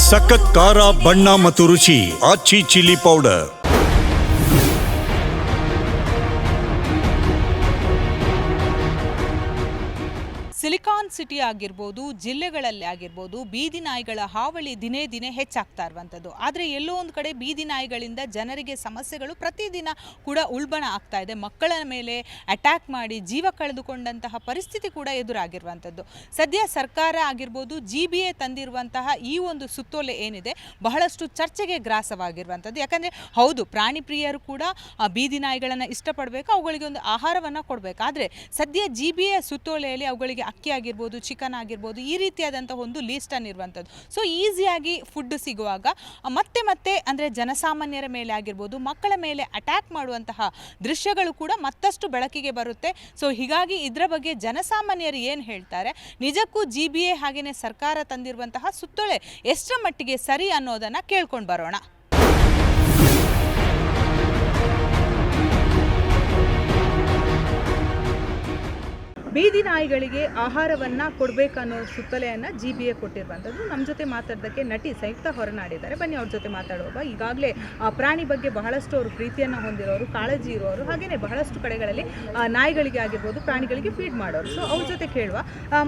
ಸಖತ್ ಖಾರ ಬಣ್ಣ ಮತ್ತು ರುಚಿ ಆಚಿ ಚಿಲ್ಲಿ ಪೌಡರ್. ಸಿಲಿಕಾನ್ ಸಿಟಿ ಆಗಿರ್ಬೋದು, ಜಿಲ್ಲೆಗಳಲ್ಲಿ ಆಗಿರ್ಬೋದು, ಬೀದಿ ನಾಯಿಗಳ ಹಾವಳಿ ದಿನೇ ದಿನೇ ಹೆಚ್ಚಾಗ್ತಾ ಇರುವಂಥದ್ದು. ಆದರೆ ಎಲ್ಲೋ ಒಂದು ಕಡೆ ಬೀದಿ ನಾಯಿಗಳಿಂದ ಜನರಿಗೆ ಸಮಸ್ಯೆಗಳು ಪ್ರತಿದಿನ ಕೂಡ ಉಲ್ಬಣ ಆಗ್ತಾ ಇದೆ. ಮಕ್ಕಳ ಮೇಲೆ ಅಟ್ಯಾಕ್ ಮಾಡಿ ಜೀವ ಕಳೆದುಕೊಂಡಂತಹ ಪರಿಸ್ಥಿತಿ ಕೂಡ ಎದುರಾಗಿರುವಂಥದ್ದು. ಸದ್ಯ ಸರ್ಕಾರ ಆಗಿರ್ಬೋದು, GBA ತಂದಿರುವಂತಹ ಈ ಒಂದು ಸುತ್ತೋಲೆ ಏನಿದೆ ಬಹಳಷ್ಟು ಚರ್ಚೆಗೆ ಗ್ರಾಸವಾಗಿರುವಂಥದ್ದು. ಯಾಕಂದರೆ ಹೌದು, ಪ್ರಾಣಿ ಪ್ರಿಯರು ಕೂಡ ಬೀದಿ ನಾಯಿಗಳನ್ನು ಇಷ್ಟಪಡಬೇಕು, ಅವುಗಳಿಗೆ ಒಂದು ಆಹಾರವನ್ನು ಕೊಡಬೇಕು. ಆದರೆ ಸದ್ಯ GBA ಸುತ್ತೋಲೆಯಲ್ಲಿ ಅವುಗಳಿಗೆ ಅಕ್ಕಿ ಆಗಿರ್ಬೋದು, ಚಿಕನ್ ಆಗಿರ್ಬೋದು, ಈ ರೀತಿಯಾದಂಥ ಒಂದು ಲೀಸ್ಟನ್ನು ಇರುವಂಥದ್ದು. ಸೊ ಈಸಿಯಾಗಿ ಫುಡ್ ಸಿಗುವಾಗ ಮತ್ತೆ ಅಂದರೆ ಜನಸಾಮಾನ್ಯರ ಮೇಲೆ ಆಗಿರ್ಬೋದು, ಮಕ್ಕಳ ಮೇಲೆ ಅಟ್ಯಾಕ್ ಮಾಡುವಂತಹ ದೃಶ್ಯಗಳು ಕೂಡ ಮತ್ತಷ್ಟು ಬೆಳಕಿಗೆ ಬರುತ್ತೆ. ಸೊ ಹೀಗಾಗಿ ಇದರ ಬಗ್ಗೆ ಜನಸಾಮಾನ್ಯರು ಏನು ಹೇಳ್ತಾರೆ, ನಿಜಕ್ಕೂ GBA ಹಾಗೆಯೇ ಸರ್ಕಾರ ತಂದಿರುವಂತಹ ಸುತ್ತೋಲೆ ಎಷ್ಟರ ಮಟ್ಟಿಗೆ ಸರಿ ಅನ್ನೋದನ್ನು ಕೇಳ್ಕೊಂಡು ಬರೋಣ. ಬೀದಿ ನಾಯಿಗಳಿಗೆ ಆಹಾರವನ್ನು ಕೊಡಬೇಕನ್ನೋ ಸುತ್ತಲೆಯನ್ನು GBA ಕೊಟ್ಟಿರುವಂಥದ್ದು. ನಮ್ಮ ಜೊತೆ ಮಾತಾಡೋದಕ್ಕೆ ನಟಿ ಸಂಯುಕ್ತ ಹೊರನಾಡಿದ್ದಾರೆ. ಬನ್ನಿ ಅವ್ರ ಜೊತೆ ಮಾತಾಡುವಾಗ. ಈಗಾಗಲೇ ಪ್ರಾಣಿ ಬಗ್ಗೆ ಬಹಳಷ್ಟು ಅವರು ಪ್ರೀತಿಯನ್ನು ಹೊಂದಿರೋರು, ಕಾಳಜಿ ಇರೋರು, ಹಾಗೆಯೇ ಬಹಳಷ್ಟು ಕಡೆಗಳಲ್ಲಿ ನಾಯಿಗಳಿಗೆ ಆಗಿರ್ಬೋದು, ಪ್ರಾಣಿಗಳಿಗೆ ಫೀಡ್ ಮಾಡೋರು. ಸೊ ಅವ್ರ ಜೊತೆ ಕೇಳುವ,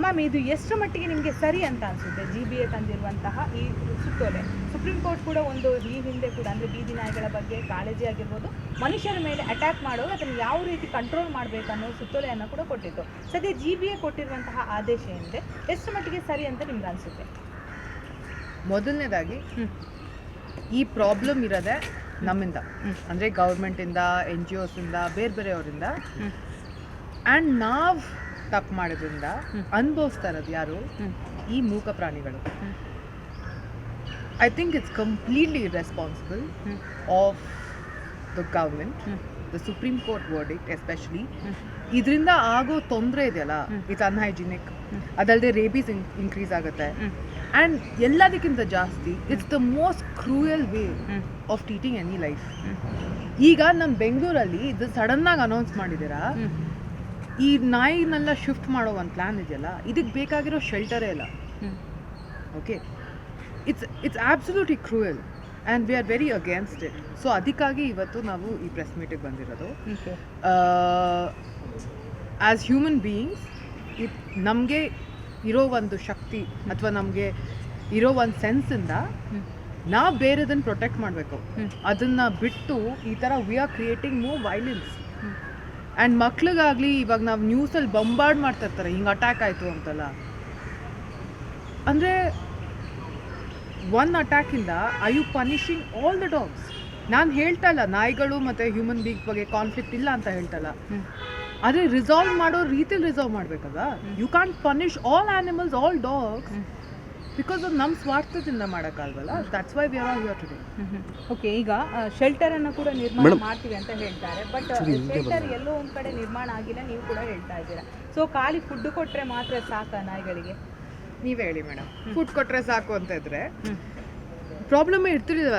ಮ್ಯಾಮ್, ಇದು ಎಷ್ಟರ ಮಟ್ಟಿಗೆ ನಿಮಗೆ ಸರಿ ಅಂತ ಅನಿಸುತ್ತೆ GBA ತಂದಿರುವಂತಹ ಈ ಸುತ್ತೋಲೆ? ಸುಪ್ರೀಂ ಕೋರ್ಟ್ ಕೂಡ ಒಂದು ಈ ಹಿಂದೆ ಕೂಡ ಅಂದರೆ ಬೀದಿ ನಾಯಿಗಳ ಬಗ್ಗೆ ಕಾಳಜಿ ಆಗಿರ್ಬೋದು, ಮನುಷ್ಯರ ಮೇಲೆ ಅಟ್ಯಾಕ್ ಮಾಡೋರು ಅದನ್ನು ಯಾವ ರೀತಿ ಕಂಟ್ರೋಲ್ ಮಾಡಬೇಕನ್ನೋ ಸುತ್ತೋಲೆಯನ್ನು ಕೂಡ ಕೊಟ್ಟಿತ್ತು. ಸದ್ಯ GBA ಕೊಟ್ಟಿರುವಂತಹ ಆದೇಶ ಏನಿದೆ ಎಷ್ಟು ಮಟ್ಟಿಗೆ ಸರಿ ಅಂತ ನಿಮ್ಗೆ ಅನಿಸುತ್ತೆ? ಮೊದಲನೇದಾಗಿ ಈ ಪ್ರಾಬ್ಲಮ್ ಇರೋದೆ ನಮ್ಮಿಂದ, ಅಂದರೆ ಗೌರ್ಮೆಂಟಿಂದ, NGOಸಿಂದ, ಬೇರೆಯವರಿಂದ. ಆ್ಯಂಡ್ ನಾವು ತಪ್ಪು ಮಾಡೋದ್ರಿಂದ ಅನುಭವಿಸ್ತಾ ಇರೋದು ಯಾರು? ಈ ಮೂಕ ಪ್ರಾಣಿಗಳು. I think it's completely irresponsible of the government, the Supreme Court verdict especially. ಇದರಿಂದ ಆಗೋ ತೊಂದರೆ ಇದೆಯಲ್ಲ, ಇಟ್ಸ್ ಅನ್ಹೈಜಿನಿಕ್. ಅದಲ್ಲದೆ ರೇಬೀಸ್ ಇನ್ಕ್ರೀಸ್ ಆಗುತ್ತೆ. ಆ್ಯಂಡ್ ಎಲ್ಲದಕ್ಕಿಂತ ಜಾಸ್ತಿ it's the most cruel way of treating any life. ಈಗ ನಮ್ಮ ಬೆಂಗಳೂರಲ್ಲಿ ಇದು ಸಡನ್ನಾಗಿ ಅನೌನ್ಸ್ ಮಾಡಿದ್ದೀರಾ, ಈ ನಾಯಿನೆಲ್ಲ ಶಿಫ್ಟ್ ಮಾಡೋ ಒಂದು ಪ್ಲ್ಯಾನ್ ಇದೆಯಲ್ಲ, ಇದಕ್ಕೆ ಬೇಕಾಗಿರೋ ಶೆಲ್ಟರೇ ಇಲ್ಲ. Okay, it's absolutely cruel and we are very against it. So ಅದಕ್ಕಾಗಿ ಇವತ್ತು ನಾವು ಈ ಪ್ರೆಸ್ ಮೀಟಿಗೆ ಬಂದಿರೋದು. ಆ್ಯಸ್ ಹ್ಯೂಮನ್ ಬೀಯಿಂಗ್ಸ್ ನಮಗೆ ಇರೋ ಒಂದು ಶಕ್ತಿ ಅಥವಾ ನಮಗೆ ಇರೋ ಒಂದು ಸೆನ್ಸಿಂದ ನಾವು ಬೇರೆದನ್ನು ಪ್ರೊಟೆಕ್ಟ್ ಮಾಡಬೇಕು. ಅದನ್ನು ಬಿಟ್ಟು ಈ ಥರ we are creating more violence. And ಮಕ್ಳಿಗಾಗಲಿ ಇವಾಗ ನಾವು ನ್ಯೂಸಲ್ಲಿ ಬಂಬಾರ್ಡ್ ಮಾಡ್ತಾ ಇರ್ತಾರೆ, ಹಿಂಗೆ ಅಟ್ಯಾಕ್ ಆಯಿತು ಅಂತಲ್ಲ. ಅಂದರೆ ಒನ್ ಅಟ್ಯಾಕಿಂದ I you punishing all the dogs? ನಾನು ಹೇಳ್ತಾ ಇಲ್ಲ ನಾಯಿಗಳು ಮತ್ತು ಹ್ಯೂಮನ್ ಬೀಯಿಂಗ್ ಬಗ್ಗೆ ಕಾನ್ಫ್ಲಿಕ್ಟ್ ಇಲ್ಲ ಅಂತ ಹೇಳ್ತಲ್ಲ, ಆದರೆ ರಿಸಾಲ್ವ್ ಮಾಡೋ ರೀತಿಲಿ ರಿಸಾಲ್ವ್ ಮಾಡಬೇಕಲ್ಲ. You can punish all animals, all dogs, because ಅದು ನಮ್ಮ ಸ್ವಾರ್ಥದಿಂದ ಮಾಡೋಕ್ಕಲ್ವಲ್ಲ. That's why we are here today. Okay, ಈಗ ಶೆಲ್ಟರನ್ನು ಕೂಡ ನಿರ್ಮಾಣ ಮಾಡ್ತೀವಿ ಅಂತ ಹೇಳ್ತಾರೆ, ಬಟ್ ಶೆಲ್ಟರ್ ಎಲ್ಲೋ ಒಂದು ಕಡೆ ನಿರ್ಮಾಣ ಆಗಿಲ್ಲ, ನೀವು ಕೂಡ ಹೇಳ್ತಾ ಇದ್ದೀರಾ. ಸೊ ಖಾಲಿ ಫುಡ್ ಕೊಟ್ಟರೆ ಮಾತ್ರ ಸಾಕಾ ನಾಯಿಗಳಿಗೆ? ನೀವೇ ಹೇಳಿ ಮೇಡಮ್, ಫುಡ್ ಕೊಟ್ಟರೆ ಸಾಕು ಅಂತ ಇದ್ರೆ ಪ್ರಾಬ್ಲಮ್ಮೇ ಇರ್ತಿರ್ಲಿಲ್ಲ.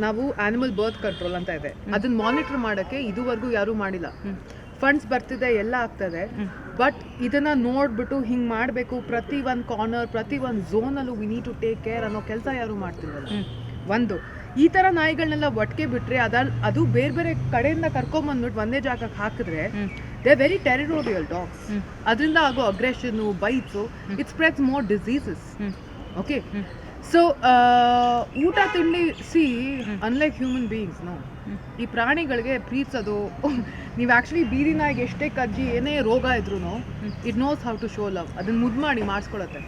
ನಾವು ಆ್ಯನಿಮಲ್ ಬರ್ತ್ ಕಂಟ್ರೋಲ್ ಅಂತ ಇದೆ, ಅದನ್ನ ಮಾನಿಟರ್ ಮಾಡೋಕ್ಕೆ ಇದುವರೆಗೂ ಯಾರೂ ಮಾಡಿಲ್ಲ. ಫಂಡ್ಸ್ ಬರ್ತಿದೆ, ಎಲ್ಲ ಆಗ್ತದೆ, ಬಟ್ ಇದನ್ನು ನೋಡಿಬಿಟ್ಟು ಹಿಂಗೆ ಮಾಡಬೇಕು, ಪ್ರತಿ ಒಂದು ಕಾರ್ನರ್, ಪ್ರತಿ ಒಂದು ಝೋನಲ್ಲೂ we need to take care ಅನ್ನೋ ಕೆಲಸ ಯಾರೂ ಮಾಡ್ತಿರಲ್ಲ. ಒಂದು ಈ ಥರ ನಾಯಿಗಳನ್ನೆಲ್ಲ ಒಟ್ಟಿಗೆ ಬಿಟ್ಟರೆ ಅದು ಬೇರೆ ಬೇರೆ ಕಡೆಯಿಂದ ಕರ್ಕೊಂಬಂದ್ಬಿಟ್ಟು ಒಂದೇ ಜಾಗಕ್ಕೆ ಹಾಕಿದ್ರೆ they are very territorial dogs. ಅದರಿಂದ ಆಗೋ ಅಗ್ರೆಷನ್ನು, bites, it spreads more diseases. Okay, so ಊಟ ತಿಂಡಿ ಅನ್ಲೈಕ್ ಹ್ಯೂಮನ್ ಬೀಯಿಂಗ್ಸ್ ಈ ಪ್ರಾಣಿಗಳಿಗೆ ಪ್ರೀತಿಸೋದು. ನೀವು ಆ್ಯಕ್ಚುಲಿ ಬೀದಿ ನಾಯಿಗೆ ಎಷ್ಟೇ ಕಜ್ಜಿ ಏನೇ ರೋಗ ಇದ್ರೂ it knows how to show love. ಅದನ್ನು ಮುದ್ದು ಮಾಡಿ ಮಾಡಿಸ್ಕೊಳತ್ತೆ.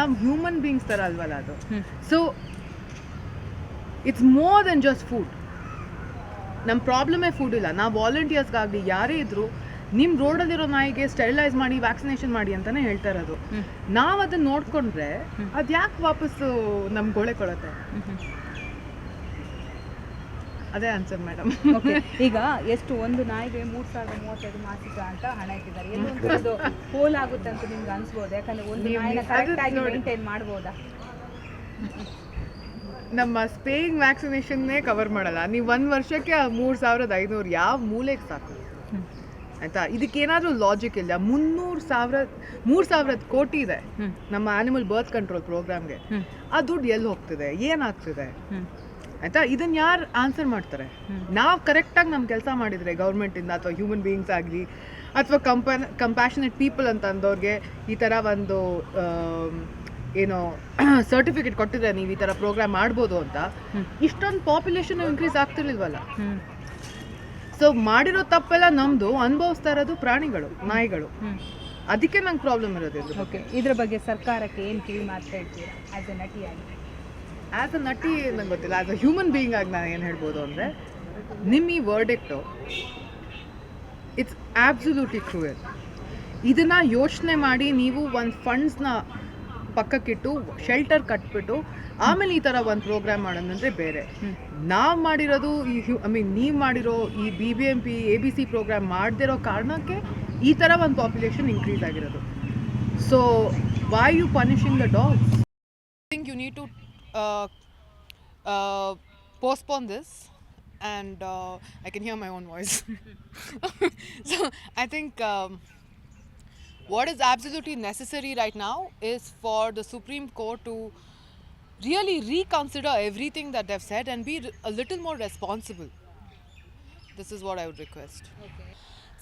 ನಾವು ಹ್ಯೂಮನ್ ಬೀಯಿಂಗ್ಸ್ ಥರ ಅಲ್ವಲ್ಲ ಅದು. So it's more than just food. ನಮ್ಮ ಪ್ರಾಬ್ಲಮೇ ಫುಡ್ ಇಲ್ಲ. ನಾವು ವಾಲಂಟಿಯರ್ಸ್ಗಾಗಲಿ ಯಾರೇ ಇದ್ದರೂ ನಿಮ್ಮ ರೋಡಲ್ಲಿರೋ ನಾಯಿಗೆ ಸ್ಟೆರಿಲೈಸ್ ಮಾಡಿ, ವ್ಯಾಕ್ಸಿನೇಷನ್ ಮಾಡಿ ಅಂತಲೇ ಹೇಳ್ತಾ ಇರೋದು. ನಾವು ಅದನ್ನು ನೋಡಿಕೊಂಡ್ರೆ ಅದು ಯಾಕೆ ವಾಪಸ್ಸು ನಮ್ಗೆ ಗೋಳೆ ಕೊಡುತ್ತೆ? ಅದೇ ಆನ್ಸರ್ ಮೇಡಮ್. ಈಗ ಎಷ್ಟು ಒಂದು ನಾಯಿಗೆ 3035 ಮಾಸಿಕ ಅಂತ ಹಣ ಇಟ್ಟಿದ್ದಾರೆ. ಎಲ್ಲೊಂದು ಹೋಲ್ ಆಗುತ್ತೆ ಅಂತ ನಿಮ್ಗೆ ಅನ್ಸ್ಬೋದು, ಯಾಕಂದರೆ ಒಂದು ನಾಯಿನ ಕರೆಕ್ಟಾಗಿ ಮೇಂಟೈನ್ ಮಾಡ್ಬೋದಾ? ನಮ್ಮ ಸ್ಪೇಯಿಂಗ್ ವ್ಯಾಕ್ಸಿನೇಷನ್ನೇ ಕವರ್ ಮಾಡಲ್ಲ. ನೀವು 1 ವರ್ಷಕ್ಕೆ 3500 ಯಾವ ಮೂಲೆಗೆ ಸಾಕು. ಆಯಿತಾ. ಇದಕ್ಕೇನಾದರೂ ಲಾಜಿಕ್ ಇಲ್ಲ. 3,000 ಕೋಟಿ ಇದೆ ನಮ್ಮ ಆ್ಯನಿಮಲ್ ಬರ್ತ್ ಕಂಟ್ರೋಲ್ ಪ್ರೋಗ್ರಾಮ್ಗೆ. ಆ ದುಡ್ಡು ಎಲ್ಲಿ ಹೋಗ್ತಿದೆ, ಏನಾಗ್ತಿದೆ ಆಯಿತಾ. ಇದನ್ನು ಯಾರು ಆನ್ಸರ್ ಮಾಡ್ತಾರೆ? ನಾವು ಕರೆಕ್ಟಾಗಿ ನಮ್ಮ ಕೆಲಸ ಮಾಡಿದರೆ ಗೌರ್ಮೆಂಟಿಂದ ಅಥವಾ ಹ್ಯೂಮನ್ ಬೀಯಿಂಗ್ಸ್ ಆಗಲಿ ಅಥವಾ ಕಂಪ್ಯಾಷನೇಟ್ ಪೀಪಲ್ ಅಂತ ಅಂದವ್ರಿಗೆ ಈ ಥರ ಒಂದು ಏನೋ ಸರ್ಟಿಫಿಕೇಟ್ ಕೊಟ್ಟಿದ್ರೆ ನೀವು ಈ ಥರ ಪ್ರೋಗ್ರಾಮ್ ಮಾಡ್ಬೋದು ಅಂತ, ಇಷ್ಟೊಂದು ಪಾಪ್ಯುಲೇಷನ್ ಇನ್ಕ್ರೀಸ್ ಆಗ್ತಿರ್ಲಿಲ್ವಲ್ಲ. ಸೊ ಮಾಡಿರೋ ತಪ್ಪೆಲ್ಲ ನಮ್ಮದು, ಅನುಭವಿಸ್ತಾ ಇರೋದು ಪ್ರಾಣಿಗಳು, ನಾಯಿಗಳು. ಅದಕ್ಕೆ ನಂಗೆ ಪ್ರಾಬ್ಲಮ್ ಇರೋದು. ಓಕೆ, ಇದ್ರ ಬಗ್ಗೆ ಸರ್ಕಾರಕ್ಕೆ ಏನು ಕಿವಿ ಮಾತು ಹೇಳ್ತೀರಾ ಆ್ಯಸ್ ಎ ನಟಿಯಾಗಿ? ಆ್ಯಸ್ ಅ ನಟಿ ನಂಗೆ ಗೊತ್ತಿಲ್ಲ, ಆ್ಯಸ್ ಅ ಹ್ಯೂಮನ್ ಬೀಯಿಂಗ್ ಆಗಿ ನಾನು ಏನು ಹೇಳ್ಬೋದು ಅಂದರೆ, ನಿಮ್ಮ ಈ ವರ್ಡಿಕ್ಟು ಇಟ್ಸ್ ಆಬ್ಸಲ್ಯೂಟ್ಲಿ ಕ್ರೂಯಲ್. ಇದನ್ನು ಯೋಚನೆ ಮಾಡಿ ನೀವು ಒಂದು ಫಂಡ್ಸ್ನ ಪಕ್ಕಕ್ಕಿಟ್ಟು ಶೆಲ್ಟರ್ ಕಟ್ಬಿಟ್ಟು ಆಮೇಲೆ ಈ ಥರ ಒಂದು ಪ್ರೋಗ್ರಾಮ್ ಮಾಡೋದಂದರೆ ಬೇರೆ. ನಾವು ಮಾಡಿರೋದು ನೀವು ಮಾಡಿರೋ ಈ BBMP ABC ಪ್ರೋಗ್ರಾಮ್ ಮಾಡದಿರೋ ಕಾರಣಕ್ಕೆ ಈ ಥರ ಒಂದು ಪಾಪ್ಯುಲೇಷನ್ ಇನ್ಕ್ರೀಸ್ ಆಗಿರೋದು. So why you punishing the dogs? I think you need to postpone this, and I can hear my own voice. So I think what is absolutely necessary right now is for the Supreme Court to really reconsider everything that they've said and be a little more responsible. This is what I would request.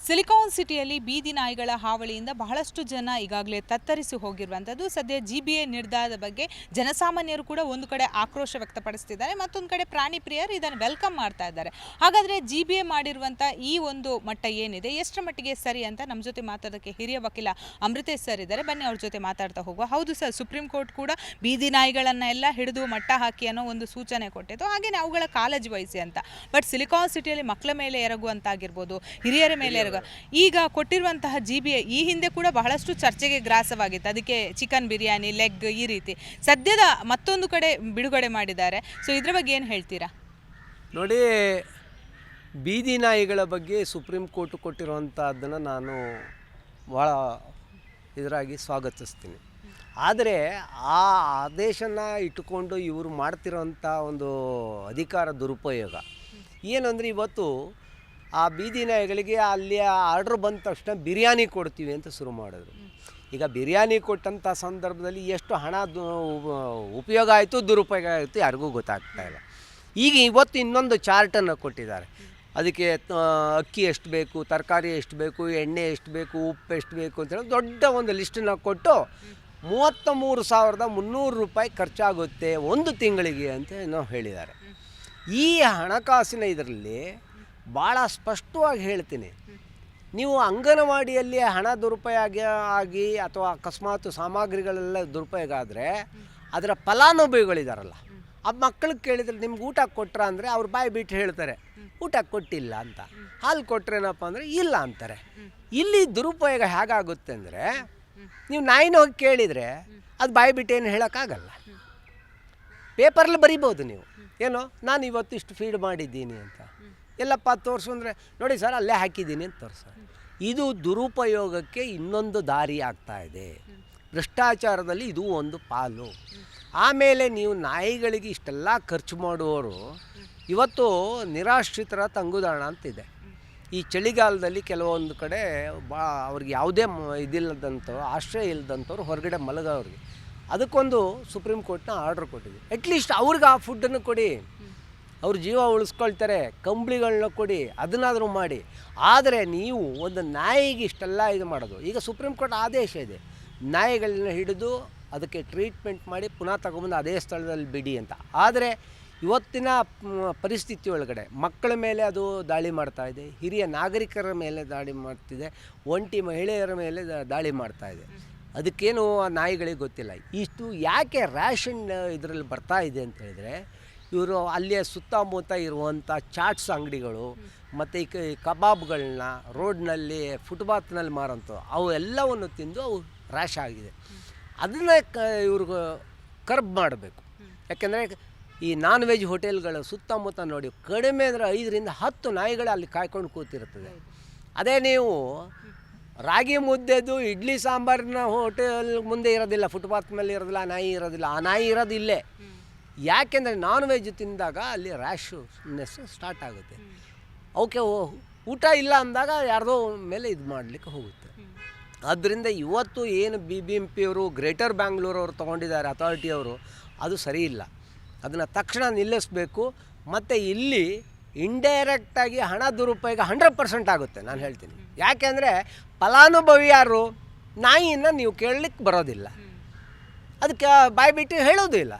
Silicon ಸಿಟಿಯಲ್ಲಿ ಬೀದಿ ನಾಯಿಗಳ ಹಾವಳಿಯಿಂದ ಬಹಳಷ್ಟು ಜನ ಈಗಾಗಲೇ ತತ್ತರಿಸಿ ಹೋಗಿರುವಂಥದ್ದು. ಸದ್ಯ GBA ನಿರ್ಧಾರದ ಬಗ್ಗೆ ಜನಸಾಮಾನ್ಯರು ಕೂಡ ಒಂದು ಕಡೆ ಆಕ್ರೋಶ ವ್ಯಕ್ತಪಡಿಸ್ತಿದ್ದಾರೆ, ಮತ್ತೊಂದು ಕಡೆ ಪ್ರಾಣಿ ಪ್ರಿಯರು ಇದನ್ನು ವೆಲ್ಕಮ್ ಮಾಡ್ತಾ ಇದ್ದಾರೆ. ಹಾಗಾದರೆ GBA ಮಾಡಿರುವಂಥ ಈ ಒಂದು ಮಟ್ಟ ಏನಿದೆ, ಎಷ್ಟರ ಮಟ್ಟಿಗೆ ಸರಿ ಅಂತ ನಮ್ಮ ಜೊತೆ ಮಾತಾಡೋಕ್ಕೆ ಹಿರಿಯ ವಕೀಲ ಅಮೃತೇಶ್ ಸರ್ ಇದ್ದಾರೆ. ಬನ್ನಿ ಅವ್ರ ಜೊತೆ ಮಾತಾಡ್ತಾ ಹೋಗುವ. ಹೌದು ಸರ್, ಸುಪ್ರೀಂ ಕೋರ್ಟ್ ಕೂಡ ಬೀದಿ ನಾಯಿಗಳನ್ನೆಲ್ಲ ಹಿಡಿದು ಮಟ್ಟ ಹಾಕಿ ಅನ್ನೋ ಒಂದು ಸೂಚನೆ ಕೊಟ್ಟಿತ್ತು, ಹಾಗೆಯೇ ಅವುಗಳ ಕಾಳಜಿ ವಹಿಸಿ ಅಂತ. ಬಟ್ ಸಿಲಿಕಾನ್ ಸಿಟಿಯಲ್ಲಿ ಮಕ್ಕಳ ಮೇಲೆ ಎರಗುವಂತಾಗಿರ್ಬೋದು, ಹಿರಿಯರ ಮೇಲೆ ಈಗ ಕೊಟ್ಟಿರುವಂತಹ GBA ಈ ಹಿಂದೆ ಕೂಡ ಬಹಳಷ್ಟು ಚರ್ಚೆಗೆ ಗ್ರಾಸವಾಗಿತ್ತು. ಅದಕ್ಕೆ ಚಿಕನ್ ಬಿರಿಯಾನಿ, ಲೆಗ್ ಈ ರೀತಿ ಸದ್ಯದ ಮತ್ತೊಂದು ಕಡೆ ಬಿಡುಗಡೆ ಮಾಡಿದ್ದಾರೆ. ಸೊ ಇದ್ರ ಬಗ್ಗೆ ಏನು ಹೇಳ್ತೀರಾ? ನೋಡಿ, ಬೀದಿ ನಾಯಿಗಳ ಬಗ್ಗೆ ಸುಪ್ರೀಂ ಕೋರ್ಟ್ ಕೊಟ್ಟಿರುವಂಥದ್ದನ್ನು ನಾನು ಭಾಳ ಇದರಾಗಿ ಸ್ವಾಗತಿಸ್ತೀನಿ. ಆದರೆ ಆ ಆದೇಶನ ಇಟ್ಟುಕೊಂಡು ಇವರು ಮಾಡ್ತಿರೋಂಥ ಒಂದು ಅಧಿಕಾರ ದುರುಪಯೋಗ ಏನಂದರೆ, ಇವತ್ತು ಆ ಬೀದಿ ನಾಯಿಗಳಿಗೆ ಅಲ್ಲಿ ಆರ್ಡ್ರ್ ಬಂದ ತಕ್ಷಣ ಬಿರಿಯಾನಿ ಕೊಡ್ತೀವಿ ಅಂತ ಶುರು ಮಾಡಿದ್ರು. ಈಗ ಬಿರಿಯಾನಿ ಕೊಟ್ಟಂಥ ಸಂದರ್ಭದಲ್ಲಿ ಎಷ್ಟು ಹಣ ಉಪಯೋಗ ಆಯಿತು, ದುರುಪಯೋಗ ಆಯಿತು ಯಾರಿಗೂ ಗೊತ್ತಾಗ್ತಾ ಇಲ್ಲ. ಈಗ ಇವತ್ತು ಇನ್ನೊಂದು ಚಾರ್ಟನ್ನು ಕೊಟ್ಟಿದ್ದಾರೆ. ಅದಕ್ಕೆ ಅಕ್ಕಿ ಎಷ್ಟು ಬೇಕು, ತರಕಾರಿ ಎಷ್ಟು ಬೇಕು, ಎಣ್ಣೆ ಎಷ್ಟು ಬೇಕು, ಉಪ್ಪು ಎಷ್ಟು ಬೇಕು ಅಂತೇಳಿ ದೊಡ್ಡ ಒಂದು ಲಿಸ್ಟನ್ನು ಕೊಟ್ಟು 33,300 ರೂಪಾಯಿ ಖರ್ಚಾಗುತ್ತೆ ಒಂದು ತಿಂಗಳಿಗೆ ಅಂತ ನಾವು ಹೇಳಿದ್ದಾರೆ. ಈ ಹಣಕಾಸಿನ ಇದರಲ್ಲಿ ಭಾಳ ಸ್ಪಷ್ಟವಾಗಿ ಹೇಳ್ತೀನಿ, ನೀವು ಅಂಗನವಾಡಿಯಲ್ಲಿ ಹಣ ದುರುಪಯೋಗ ಆಗಿ ಅಥವಾ ಅಕಸ್ಮಾತ್ ಸಾಮಗ್ರಿಗಳೆಲ್ಲ ದುರುಪಯೋಗ ಆದರೆ ಅದರ ಫಲಾನುಭವಿಗಳಿದಾರಲ್ಲ, ಆ ಮಕ್ಕಳಿಗೆ ಕೇಳಿದರೆ ನಿಮ್ಗೆ ಊಟ ಕೊಟ್ರ ಅಂದರೆ ಅವ್ರು ಬಾಯಿ ಬಿಟ್ಟು ಹೇಳ್ತಾರೆ ಊಟ ಕೊಟ್ಟಿಲ್ಲ ಅಂತ. ಹಾಲು ಕೊಟ್ರೇನಪ್ಪ ಅಂದರೆ ಇಲ್ಲ ಅಂತಾರೆ. ಇಲ್ಲಿ ದುರುಪಯೋಗ ಹೇಗಾಗುತ್ತೆ ಅಂದರೆ, ನೀವು ನಾಯಿನ ಹೋಗಿ ಕೇಳಿದರೆ ಅದು ಬಾಯಿ ಬಿಟ್ಟು ಏನು ಹೇಳೋಕ್ಕಾಗಲ್ಲ. ಪೇಪರಲ್ಲಿ ಬರಿಬೋದು ನೀವು, ಏನೋ ನಾನು ಇವತ್ತು ಇಷ್ಟು ಫೀಡ್ ಮಾಡಿದ್ದೀನಿ ಅಂತ. ಎಲ್ಲಪ್ಪ ತೋರಿಸು ಅಂದರೆ ನೋಡಿ ಸರ್ ಅಲ್ಲೇ ಹಾಕಿದ್ದೀನಿ ಅಂತ ತೋರಿಸ. ಇದು ದುರುಪಯೋಗಕ್ಕೆ ಇನ್ನೊಂದು ದಾರಿ ಆಗ್ತಾಯಿದೆ. ಭ್ರಷ್ಟಾಚಾರದಲ್ಲಿ ಇದು ಒಂದು ಪಾಲು. ಆಮೇಲೆ ನೀವು ನಾಯಿಗಳಿಗೆ ಇಷ್ಟೆಲ್ಲ ಖರ್ಚು ಮಾಡುವವರು ಇವತ್ತು ನಿರಾಶ್ರಿತರ ತಂಗುದಾಣ ಅಂತಿದೆ. ಈ ಚಳಿಗಾಲದಲ್ಲಿ ಕೆಲವೊಂದು ಕಡೆ ಅವ್ರಿಗೆ ಯಾವುದೇ ಇದಿಲ್ಲದಂಥವ್ರು, ಆಶ್ರಯ ಇಲ್ಲದಂಥವ್ರು ಹೊರಗಡೆ ಮಲಗೋವ್ರಿಗೆ ಅದಕ್ಕೊಂದು ಸುಪ್ರೀಂ ಕೋರ್ಟ್ನ ಆರ್ಡ್ರ್ ಕೊಟ್ಟಿದೆ. ಅಟ್ಲೀಸ್ಟ್ ಅವ್ರಿಗೆ ಆ ಫುಡ್ಡನ್ನು ಕೊಡಿ, ಅವ್ರ ಜೀವ ಉಳಿಸ್ಕೊಳ್ತಾರೆ. ಕಂಬಳಿಗಳನ್ನ ಕೊಡಿ, ಅದನ್ನಾದರೂ ಮಾಡಿ. ಆದರೆ ನೀವು ಒಂದು ನಾಯಿಗೆ ಇಷ್ಟೆಲ್ಲ ಇದು ಮಾಡೋದು. ಈಗ ಸುಪ್ರೀಂ ಕೋರ್ಟ್ ಆದೇಶ ಇದೆ, ನಾಯಿಗಳನ್ನ ಹಿಡಿದು ಅದಕ್ಕೆ ಟ್ರೀಟ್ಮೆಂಟ್ ಮಾಡಿ ಪುನಃ ತಗೊಂಬಂದು ಅದೇ ಸ್ಥಳದಲ್ಲಿ ಬಿಡಿ ಅಂತ. ಆದರೆ ಇವತ್ತಿನ ಪರಿಸ್ಥಿತಿ ಒಳಗಡೆ ಮಕ್ಕಳ ಮೇಲೆ ಅದು ದಾಳಿ ಮಾಡ್ತಾಯಿದೆ, ಹಿರಿಯ ನಾಗರಿಕರ ಮೇಲೆ ದಾಳಿ ಮಾಡ್ತಿದೆ, ಒಂಟಿ ಮಹಿಳೆಯರ ಮೇಲೆ ದಾಳಿ ಮಾಡ್ತಾಯಿದೆ. ಅದಕ್ಕೇನು ಆ ನಾಯಿಗಳಿಗೆ ಗೊತ್ತಿಲ್ಲ. ಇಷ್ಟು ಯಾಕೆ ರ್ಯಾಷನ್ ಇದರಲ್ಲಿ ಬರ್ತಾ ಇದೆ ಅಂತ ಹೇಳಿದರೆ, ಇವರು ಅಲ್ಲಿಯ ಸುತ್ತಮುತ್ತ ಇರುವಂಥ ಚಾಟ್ಸ್ ಅಂಗಡಿಗಳು ಮತ್ತು ಈ ಕಬಾಬ್ಗಳನ್ನ ರೋಡ್ನಲ್ಲಿ ಫುಟ್ಪಾತ್ನಲ್ಲಿ ಮಾರೋಂಥವು ಅವು ಎಲ್ಲವನ್ನು ತಿಂದು ಅವು ರ್ಯಾಶ್ ಆಗಿದೆ. ಅದನ್ನು ಇವ್ರಿಗೆ ಕರ್ಬ್ ಮಾಡಬೇಕು. ಯಾಕೆಂದರೆ ಈ ನಾನ್ ವೆಜ್ ಹೋಟೆಲ್ಗಳು ಸುತ್ತಮುತ್ತ ನೋಡಿ ಕಡಿಮೆ ಅಂದರೆ 5ರಿಂದ 10 ನಾಯಿಗಳು ಅಲ್ಲಿ ಕಾಯ್ಕೊಂಡು ಕೂತಿರ್ತದೆ. ಅದೇ ನೀವು ರಾಗಿ ಮುದ್ದೆದು ಇಡ್ಲಿ ಸಾಂಬಾರಿನ ಹೋಟೆಲ್ ಮುಂದೆ ಇರೋದಿಲ್ಲ, ಫುಟ್ಪಾತ್ ಮೇಲೆ ಇರೋದಿಲ್ಲ, ನಾಯಿ ಇರೋದಿಲ್ಲ. ಆ ನಾಯಿ ಇರೋದು ಇಲ್ಲೇ. ಯಾಕೆಂದರೆ ನಾನ್ ವೆಜ್ ತಿಂದಾಗ ಅಲ್ಲಿ ರ್ಯಾಶ್ನೆಸ್ ಸ್ಟಾರ್ಟ್ ಆಗುತ್ತೆ. ಅವಕ್ಕೆ ಊಟ ಇಲ್ಲ ಅಂದಾಗ ಯಾರ್ದೋ ಮೇಲೆ ಇದು ಮಾಡಲಿಕ್ಕೆ ಹೋಗುತ್ತೆ. ಆದ್ದರಿಂದ ಇವತ್ತು ಏನು BBMP ಅವರು ಗ್ರೇಟರ್ ಬ್ಯಾಂಗ್ಳೂರವರು ತೊಗೊಂಡಿದ್ದಾರೆ ಅಥಾರಿಟಿಯವರು, ಅದು ಸರಿ ಇಲ್ಲ. ಅದನ್ನು ತಕ್ಷಣ ನಿಲ್ಲಿಸಬೇಕು. ಮತ್ತು ಇಲ್ಲಿ ಇಂಡೈರೆಕ್ಟಾಗಿ ಹಣ ದುರುಪಯೋಗ 100% ಆಗುತ್ತೆ, ನಾನು ಹೇಳ್ತೀನಿ. ಯಾಕೆಂದರೆ ಫಲಾನುಭವಿ ಯಾರು? ನಾಯಿಯನ್ನು ನೀವು ಕೇಳಲಿಕ್ಕೆ ಬರೋದಿಲ್ಲ, ಅದಕ್ಕೆ ಬಾಯ್ಬಿಟ್ಟು ಹೇಳೋದು ಇಲ್ಲ.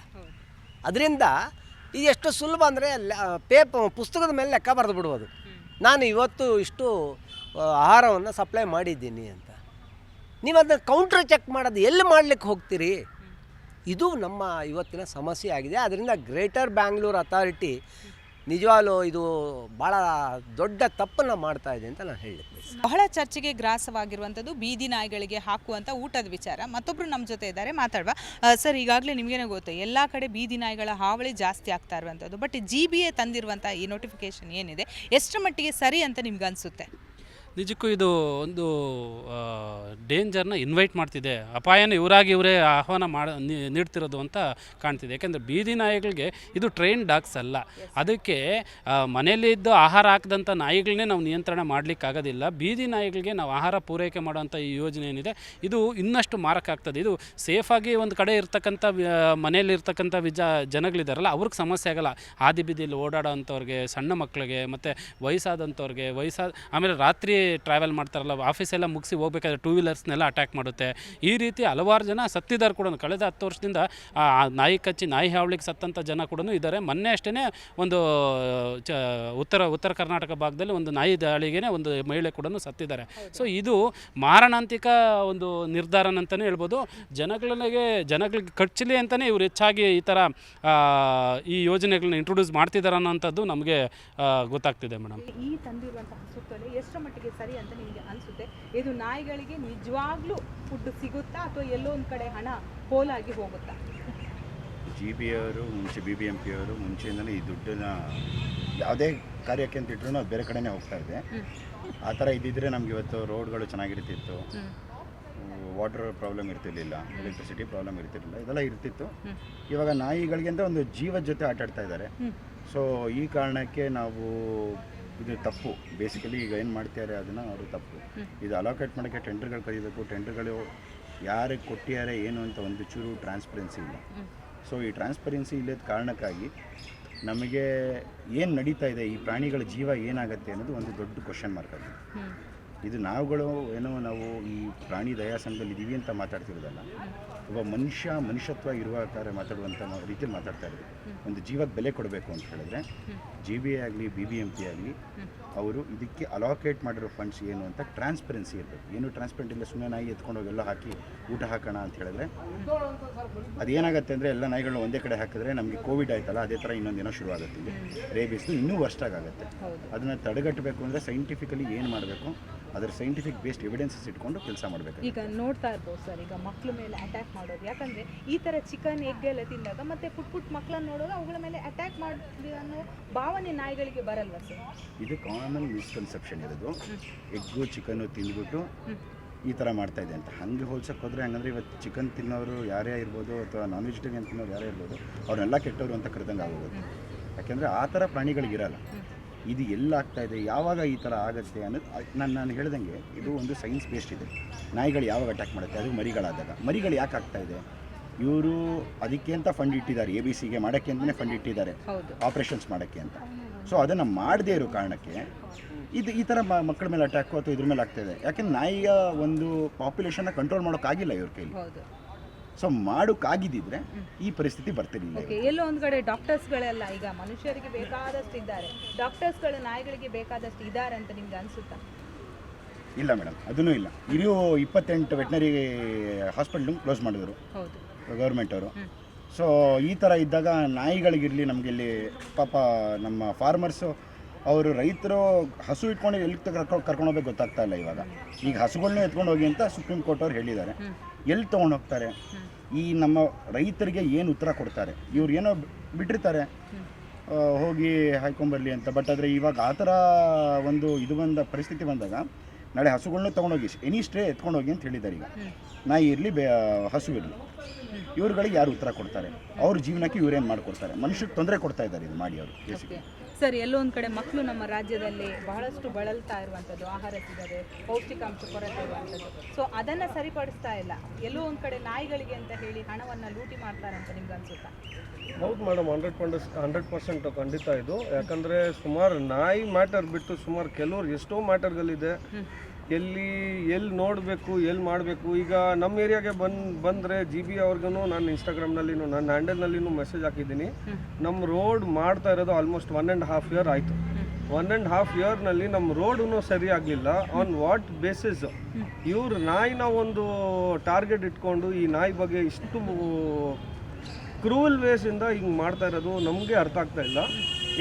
ಅದರಿಂದ ಇದು ಎಷ್ಟು ಸುಲಭ ಅಂದರೆ ಪುಸ್ತಕದ ಮೇಲೆ ಲೆಕ್ಕ ಬರೆದು ಬಿಡ್ಬೋದು, ನಾನು ಇವತ್ತು ಇಷ್ಟು ಆಹಾರವನ್ನು ಸಪ್ಲೈ ಮಾಡಿದ್ದೀನಿ ಅಂತ. ನೀವು ಅದನ್ನು ಕೌಂಟ್ರ್ ಚೆಕ್ ಮಾಡೋದು ಎಲ್ಲಿ ಮಾಡಲಿಕ್ಕೆ ಹೋಗ್ತೀರಿ? ಇದು ನಮ್ಮ ಇವತ್ತಿನ ಸಮಸ್ಯೆ ಆಗಿದೆ. ಅದರಿಂದ ಗ್ರೇಟರ್ ಬ್ಯಾಂಗ್ಳೂರ್ ಅಥಾರಿಟಿ ನಿಜವಾಗ್ಲೂ ಇದು ಭಾಳ ದೊಡ್ಡ ತಪ್ಪನ್ನು ಮಾಡ್ತಾ ಇದೆ ಅಂತ ನಾನು ಹೇಳಲಿಕ್ಕೆ. ಬಹಳ ಚರ್ಚೆಗೆ ಗ್ರಾಸವಾಗಿರುವಂಥದ್ದು ಬೀದಿ ನಾಯಿಗಳಿಗೆ ಹಾಕುವಂಥ ಊಟದ ವಿಚಾರ. ಮತ್ತೊಬ್ಬರು ನಮ್ಮ ಜೊತೆ ಇದ್ದಾರೆ, ಮಾತಾಡುವ. ಸರ್, ಈಗಾಗಲೇ ನಿಮಗೇನೋ ಗೊತ್ತು, ಎಲ್ಲ ಕಡೆ ಬೀದಿ ನಾಯಿಗಳ ಹಾವಳಿ ಜಾಸ್ತಿ ಆಗ್ತಾ ಇರುವಂಥದ್ದು. ಬಟ್ GBA ತಂದಿರುವಂಥ ಈ ನೋಟಿಫಿಕೇಶನ್ ಏನಿದೆ, ಎಷ್ಟರ ಮಟ್ಟಿಗೆ ಸರಿ ಅಂತ ನಿಮ್ಗೆ ಅನಿಸುತ್ತೆ? ನಿಜಕ್ಕೂ ಇದು ಒಂದು ಡೇಂಜರ್ನ ಇನ್ವೈಟ್ ಮಾಡ್ತಿದೆ, ಅಪಾಯನ ಇವರೇ ಆಹ್ವಾನ ನೀಡ್ತಿರೋದು ಅಂತ ಕಾಣ್ತಿದೆ. ಯಾಕೆಂದರೆ ಬೀದಿ ನಾಯಿಗಳಿಗೆ ಇದು ಟ್ರೈನ್ ಡಾಗ್ಸ್ ಅಲ್ಲ. ಅದಕ್ಕೆ ಮನೆಯಲ್ಲಿದ್ದು ಆಹಾರ ಹಾಕಿದಂಥ ನಾಯಿಗಳನ್ನೇ ನಾವು ನಿಯಂತ್ರಣ ಮಾಡಲಿಕ್ಕಾಗೋದಿಲ್ಲ. ಬೀದಿ ನಾಯಿಗಳಿಗೆ ನಾವು ಆಹಾರ ಪೂರೈಕೆ ಮಾಡೋವಂಥ ಈ ಯೋಜನೆ ಏನಿದೆ ಇದು ಇನ್ನಷ್ಟು ಮಾರಕ ಆಗ್ತದೆ. ಇದು ಸೇಫಾಗಿ ಒಂದು ಕಡೆ ಇರ್ತಕ್ಕಂಥ ಮನೆಯಲ್ಲಿರ್ತಕ್ಕಂಥ ಜನಗಳಿದಾರಲ್ಲ ಅವ್ರಿಗೆ ಸಮಸ್ಯೆ ಆಗಲ್ಲ. ಹಾದಿ ಬೀದಿಯಲ್ಲಿ ಓಡಾಡೋ ಅಂಥವ್ರಿಗೆ, ಸಣ್ಣ ಮಕ್ಕಳಿಗೆ, ಮತ್ತು ವಯಸ್ಸಾದಂಥವ್ರಿಗೆ, ಆಮೇಲೆ ರಾತ್ರಿ ಟ್ರಾವೆಲ್ ಮಾಡ್ತಾರಲ್ಲ, ಆಫೀಸೆಲ್ಲ ಮುಗಿಸಿ ಹೋಗ್ಬೇಕಾದ್ರೆ ಟೂ ವೀಲರ್ಸ್ನೆಲ್ಲ ಅಟ್ಯಾಕ್ ಮಾಡುತ್ತೆ. ಈ ರೀತಿ ಹಲವಾರು ಜನ ಸತ್ತಿದ್ದಾರೆ ಕೂಡ. ಕಳೆದ 10 ವರ್ಷದಿಂದ ನಾಯಿ ಕಚ್ಚಿ ನಾಯಿ ಹಾವಳಿಗೆ ಸತ್ತಂಥ ಜನ ಕೂಡ ಇದ್ದಾರೆ. ಮೊನ್ನೆ ಅಷ್ಟೇ ಒಂದು ಉತ್ತರ ಕರ್ನಾಟಕ ಭಾಗದಲ್ಲಿ ಒಂದು ನಾಯಿ ದಾಳಿಗೆ ಒಂದು ಮಹಿಳೆ ಕೂಡ ಸತ್ತಿದ್ದಾರೆ. ಸೊ ಇದು ಮಾರಣಾಂತಿಕ ಒಂದು ನಿರ್ಧಾರ ಅಂತಲೇ ಹೇಳ್ಬೋದು. ಜನಗಳಿಗೆ ಕಚ್ಚಲಿ ಅಂತಲೇ ಇವರು ಹೆಚ್ಚಾಗಿ ಈ ಥರ ಈ ಯೋಜನೆಗಳನ್ನ ಇಂಟ್ರೊಡ್ಯೂಸ್ ಮಾಡ್ತಿದ್ದಾರೆ ಅನ್ನೋಂಥದ್ದು ನಮಗೆ ಗೊತ್ತಾಗ್ತಿದೆ ಮೇಡಮ್. ಈ ತಂದಿರುವಂತಹ ಸುತ್ತಲೇ ಎಷ್ಟರ ಮಟ್ಟಿಗೆ ಸರಿ ಅಂತ ನಿಮಗೆ ಅನಿಸುತ್ತೆ? ಇದು ನಾಯಿಗಳಿಗೆ ನಿಜವಾಗ್ಲೂ ಫುಡ್ ಸಿಗುತ್ತಾ ಅಥವಾ ಎಲ್ಲೋ ಒಂದು ಕಡೆ ಹಣ ಪೋಲಾಗಿ ಹೋಗುತ್ತಾ? GBA ಅವರು BBMP ಅವರು ಮುಂಚೆಯಿಂದಲೇ ಈ ದುಡ್ಡನ್ನ ಯಾವುದೇ ಕಾರ್ಯಕ್ಕೆ ಅಂತ ಇಟ್ಟರು ಅದು ಬೇರೆ ಕಡೆನೇ ಹೋಗ್ತಾ ಇದೆ. ಆ ಥರ ಇದ್ದಿದ್ರೆ ನಮ್ಗೆ ಇವತ್ತು ರೋಡ್ಗಳು ಚೆನ್ನಾಗಿರ್ತಿತ್ತು, ವಾಟರ್ ಪ್ರಾಬ್ಲಮ್ ಇರ್ತಿರ್ಲಿಲ್ಲ, ಎಲೆಕ್ಟ್ರಿಸಿಟಿ ಪ್ರಾಬ್ಲಮ್ ಇರ್ತಿರ್ಲಿಲ್ಲ, ಇದೆಲ್ಲ ಇರ್ತಿತ್ತು. ಇವಾಗ ನಾಯಿಗಳಿಗೆ ಅಂತ ಒಂದು ಜೀವದ ಜೊತೆ ಆಟಾಡ್ತಾ ಇದ್ದಾರೆ. ಸೊ ಈ ಕಾರಣಕ್ಕೆ ನಾವು ಇದು ತಪ್ಪು. ಬೇಸಿಕಲಿ ಈಗ ಏನು ಮಾಡ್ತಾರೆ ಅದನ್ನು ಅವರು ತಪ್ಪು. ಇದು ಅಲೋಕೇಟ್ ಮಾಡೋಕ್ಕೆ ಟೆಂಡರ್ಗಳು ಕರೀಬೇಕು. ಟೆಂಡರ್ಗಳು ಯಾರಿಗೆ ಕೊಟ್ಟಿದ್ದಾರೆ ಏನು ಅಂತ ಒಂದು ಚೂರು ಟ್ರಾನ್ಸ್ಪರೆನ್ಸಿ ಇಲ್ಲ. ಸೊ ಈ ಟ್ರಾನ್ಸ್ಪರೆನ್ಸಿ ಇಲ್ಲದ ಕಾರಣಕ್ಕಾಗಿ ನಮಗೆ ಏನು ನಡೀತಾ ಇದೆ, ಈ ಪ್ರಾಣಿಗಳ ಜೀವ ಏನಾಗುತ್ತೆ ಅನ್ನೋದು ಒಂದು ದೊಡ್ಡ ಕ್ವಶನ್ ಮಾರ್ಕ್ ಆಗಿದೆ. ಇದು ನಾವು ಈ ಪ್ರಾಣಿ ದಯಾ ಸಂಘದಲ್ಲಿ ಇದ್ದೀವಿ ಅಂತ ಮಾತಾಡ್ತಿರೋದಲ್ಲ, ಒಬ್ಬ ಮನುಷ್ಯತ್ವ ಇರುವ ಕಾರ್ಯ ಮಾತಾಡುವಂಥ ರೀತಿಯಲ್ಲಿ ಮಾತಾಡ್ತಾ ಇದ್ದೀವಿ. ಒಂದು ಜೀವಕ್ಕೆ ಬೆಲೆ ಕೊಡಬೇಕು ಅಂತ ಹೇಳಿದ್ರೆ GBA ಆಗಲಿ BBMP ಆಗಲಿ ಅವರು ಇದಕ್ಕೆ ಅಲೋಕೇಟ್ ಮಾಡಿರೋ ಫಂಡ್ಸ್ ಏನು ಅಂತ ಟ್ರಾನ್ಸ್ಪರೆನ್ಸಿ ಇರಬೇಕು. ಏನು ಟ್ರಾನ್ಸ್ಪರೆಂಟ್ ಇಲ್ಲ, ಸುಮ್ಮನೆ ನಾಯಿ ಎತ್ಕೊಂಡೋಗಿ ಎಲ್ಲ ಹಾಕಿ ಊಟ ಹಾಕೋಣ ಅಂತ ಹೇಳಿದ್ರೆ ಅದೇನಾಗುತ್ತೆ ಅಂದರೆ ಎಲ್ಲ ನಾಯಿಗಳನ್ನ ಒಂದೇ ಕಡೆ ಹಾಕಿದ್ರೆ ನಮಗೆ ಕೋವಿಡ್ ಆಯ್ತಲ್ಲ, ಅದೇ ಥರ ಇನ್ನೊಂದಿನ ಶುರುವಾಗುತ್ತೆ. ಇಲ್ಲಿ ರೇಬಿಸ್ ಇನ್ನೂ ವರ್ಷಾಗುತ್ತೆ. ಅದನ್ನು ತಡೆಗಟ್ಟಬೇಕು ಅಂದರೆ ಸೈಂಟಿಫಿಕಲಿ ಏನು ಮಾಡಬೇಕು, ಅದರ ಸೈಂಟಿಫಿಕ್ ಬೇಸ್ಡ್ ಎವಿಡೆನ್ಸಸ್ ಇಟ್ಕೊಂಡು ಕೆಲಸ ಮಾಡಬೇಕು. ಈಗ ನೋಡ್ತಾ ಇರ್ಬೋದು ಸರ್, ಈಗ ಮಕ್ಕಳ ಮೇಲೆ ಅಟ್ಯಾಕ್ ಮಾಡೋದು, ಯಾಕಂದರೆ ಈ ಥರ ಚಿಕನ್ ಎಗ್ ಎಲ್ಲ ತಿಂದಾಗ ಮತ್ತೆ ಪುಟ್ಟ ಮಕ್ಕಳನ್ನ ನೋಡೋದು ಅವುಗಳ ಮೇಲೆ ಅಟ್ಯಾಕ್ ಮಾಡಿ ಅನ್ನೋ ಭಾವನೆ ನಾಯಿಗಳಿಗೆ ಬರಲ್ವ ಸರ್? ಇದು ಕಾಮನ್ ಮಿಸ್ಕನ್ಸೆಪ್ಷನ್ ಇರೋದು. ಎಗ್ಗು ಚಿಕನ್ನು ತಿಂದ್ಬಿಟ್ಟು ಈ ಥರ ಮಾಡ್ತಾ ಇದೆ ಅಂತ. ಹಂಗೆ ಹೋಲ್ಸಕ್ಕೆ ಹೋದರೆ ಹಂಗಂದ್ರೆ ಇವತ್ತು ಚಿಕನ್ ತಿನ್ನೋರು ಯಾರೇ ಇರ್ಬೋದು ಅಥವಾ ನಾನ್ ವೆಜಿಟೇರಿಯನ್ ತಿನ್ನೋರು ಯಾರೇ ಇರ್ಬೋದು, ಅವ್ರನ್ನೆಲ್ಲ ಕೆಟ್ಟವರು ಅಂತ ಕರೆದಂಗೆ ಆಗೋದು. ಯಾಕೆಂದರೆ ಆ ಥರ ಪ್ರಾಣಿಗಳಿಗಿರಲ್ಲ. ಇದು ಎಲ್ಲಾಗ್ತಾ ಇದೆ, ಯಾವಾಗ ಈ ಥರ ಆಗುತ್ತೆ ಅನ್ನೋದು ನಾನು ಹೇಳ್ದಂಗೆ ಇದು ಒಂದು ಸೈನ್ಸ್ ಬೇಸ್ಡ್ ಇದೆ. ನಾಯಿಗಳು ಯಾವಾಗ ಅಟ್ಯಾಕ್ ಮಾಡುತ್ತೆ, ಅದು ಮರಿಗಳಾದಾಗ. ಮರಿಗಳು ಯಾಕೆ ಆಗ್ತಾ ಇದೆ, ಇವರು ಅದಕ್ಕೆ ಅಂತ ಫಂಡ್ ಇಟ್ಟಿದ್ದಾರೆ, ABCಗೆ ಮಾಡೋಕ್ಕೆ ಅಂತಲೇ ಫಂಡ್ ಇಟ್ಟಿದ್ದಾರೆ, ಆಪ್ರೇಷನ್ಸ್ ಮಾಡೋಕ್ಕೆ ಅಂತ. ಸೊ ಅದನ್ನು ಮಾಡದೇ ಇರೋ ಕಾರಣಕ್ಕೆ ಇದು ಈ ಥರ ಮಕ್ಕಳ ಮೇಲೆ ಅಟ್ಯಾಕು ಅಥವಾ ಇದ್ರ ಮೇಲೆ ಆಗ್ತಾಯಿದೆ. ಯಾಕೆಂದ್ರೆ ನಾಯಿಯ ಒಂದು ಪಾಪ್ಯುಲೇಷನ್ನ ಕಂಟ್ರೋಲ್ ಮಾಡೋಕ್ಕಾಗಿಲ್ಲ ಇವ್ರ ಕೈಲಿ. ಸೊ ಮಾಡೋಕ್ಕಾಗಿದ್ದಿದ್ರೆ ಈ ಪರಿಸ್ಥಿತಿ ಬರ್ತಿರಲಿಲ್ಲ. ಎಲ್ಲೋ ಒಂದು ಕಡೆ ಡಾಕ್ಟರ್ಸ್ಗಳೆಲ್ಲ ಈಗ ಮನುಷ್ಯರಿಗೆ ಬೇಕಾದಷ್ಟು ಇದ್ದಾರೆ, ಡಾಕ್ಟರ್ಸ್ಗಳು ನಾಯಿಗಳಿಗೆ ಬೇಕಾದಷ್ಟು ಇದ್ದಾರೆ ಅಂತ ನಿಮ್ಗೆ ಅನಿಸುತ್ತಾ? ಇಲ್ಲ ಮೇಡಮ್, ಅದೂ ಇಲ್ಲ. ಇರೋ 28 ವೆಟ್ನರಿ ಹಾಸ್ಪಿಟ್ಲ್ ಕ್ಲೋಸ್ ಮಾಡಿದ್ರು ಗೌರ್ಮೆಂಟ್ ಅವರು. ಸೊ ಈ ಥರ ಇದ್ದಾಗ ನಾಯಿಗಳಿಗಿರಲಿ, ನಮಗೆ ಇಲ್ಲಿ ಪಾಪ ನಮ್ಮ ಫಾರ್ಮರ್ಸು ಅವರು ರೈತರು ಹಸು ಇಟ್ಕೊಂಡು ಎಲ್ಲಿ ಕರ್ಕೊಂಡು ಹೋಗ್ಬೇಕು ಗೊತ್ತಾಗ್ತಾ ಇಲ್ಲ. ಇವಾಗ ಈಗ ಹಸುಗಳನ್ನೇ ಎತ್ಕೊಂಡು ಹೋಗಿ ಅಂತ ಸುಪ್ರೀಂ ಕೋರ್ಟ್ ಅವ್ರು ಹೇಳಿದ್ದಾರೆ. ಎಲ್ಲಿ ತೊಗೊಂಡು ಹೋಗ್ತಾರೆ? ಈ ನಮ್ಮ ರೈತರಿಗೆ ಏನು ಉತ್ತರ ಕೊಡ್ತಾರೆ? ಇವ್ರು ಏನೋ ಬಿಟ್ಟಿರ್ತಾರೆ ಹೋಗಿ ಹಾಯ್ಕೊಂಬರಲಿ ಅಂತ. ಬಟ್ ಆದರೆ ಇವಾಗ ಆ ಥರ ಒಂದು ಪರಿಸ್ಥಿತಿ ಬಂದಾಗ ನಾಳೆ ಹಸುಗಳನ್ನೂ ತೊಗೊಂಡೋಗಿ ಎನಿ ಸ್ಟ್ರೇ ಎತ್ಕೊಂಡೋಗಿ ಅಂತ ಹೇಳಿದ್ದಾರೆ. ಈಗ ನಾಯಿ ಇರಲಿ ಹಸು ಇರಲಿ, ಇವ್ರುಗಳಿಗೆ ಯಾರು ಉತ್ತರ ಕೊಡ್ತಾರೆ? ಅವ್ರ ಜೀವನಕ್ಕೆ ಇವರೇನು ಮಾಡಿಕೊಡ್ತಾರೆ? ಮನುಷ್ಯಕ್ಕೆ ತೊಂದರೆ ಕೊಡ್ತಾ ಇದ್ದಾರೆ ಇದು ಮಾಡಿ ಅವರು ಬೇಸಿಗೆ. ಸರ್, ಎಲ್ಲೋ ಒಂದು ಕಡೆ ಮಕ್ಕಳು ನಮ್ಮ ರಾಜ್ಯದಲ್ಲಿ ಬಹಳಷ್ಟು ಬಳಲ್ತಾ ಇರುವಂಥದ್ದು, ಆಹಾರ ಸಿಗದೆ ಪೌಷ್ಟಿಕಾಂಶ ಕೊರತೆ ಇರುವಂಥದ್ದು. ಸೊ ಅದನ್ನು ಸರಿಪಡಿಸ್ತಾ ಇಲ್ಲ. ಎಲ್ಲೋ ಒಂದು ಕಡೆ ನಾಯಿಗಳಿಗೆ ಅಂತ ಹೇಳಿ ಹಣವನ್ನು ಲೂಟಿ ಮಾಡ್ತಾರೆ ಅಂತ ನಿಮ್ಗೆ ಅನ್ಸುತ್ತಾ? ಹೌದು ಮೇಡಮ್, 100% ಖಂಡಿತ ಇದು. ಯಾಕಂದರೆ ಸುಮಾರು ನಾಯಿ ಮ್ಯಾಟರ್ ಬಿಟ್ಟು ಸುಮಾರು ಕೆಲವರು ಎಷ್ಟೋ ಮ್ಯಾಟರ್ಗಳಿದೆ. ಎಲ್ಲಿ ನೋಡಬೇಕು, ಎಲ್ಲಿ ಮಾಡಬೇಕು. ಈಗ ನಮ್ಮ ಏರಿಯಾಗೆ ಬಂದರೆ GB ಅವ್ರಿಗೂ ನಾನು ಇನ್ಸ್ಟಾಗ್ರಾಮ್ನಲ್ಲಿನೂ ನನ್ನ ಹ್ಯಾಂಡಲ್ನಲ್ಲಿನೂ ಮೆಸೇಜ್ ಹಾಕಿದ್ದೀನಿ. ನಮ್ಮ ರೋಡ್ ಮಾಡ್ತಾ ಇರೋದು ಆಲ್ಮೋಸ್ಟ್ 1.5 year ಆಯಿತು. 1.5 yearನಲ್ಲಿ ನಮ್ಮ ರೋಡೂ ಸರಿ ಆಗಲಿಲ್ಲ. ಆನ್ ವಾಟ್ ಬೇಸಿಸ್ ಇವ್ರು ನಾಯಿನ ಒಂದು ಟಾರ್ಗೆಟ್ ಇಟ್ಕೊಂಡು ಈ ನಾಯಿ ಬಗ್ಗೆ ಇಷ್ಟು ಕ್ರೂವಲ್ ವೇಸಿಂದ ಹಿಂಗೆ ಮಾಡ್ತಾ ಇರೋದು ನಮಗೆ ಅರ್ಥ ಆಗ್ತಾ ಇಲ್ಲ.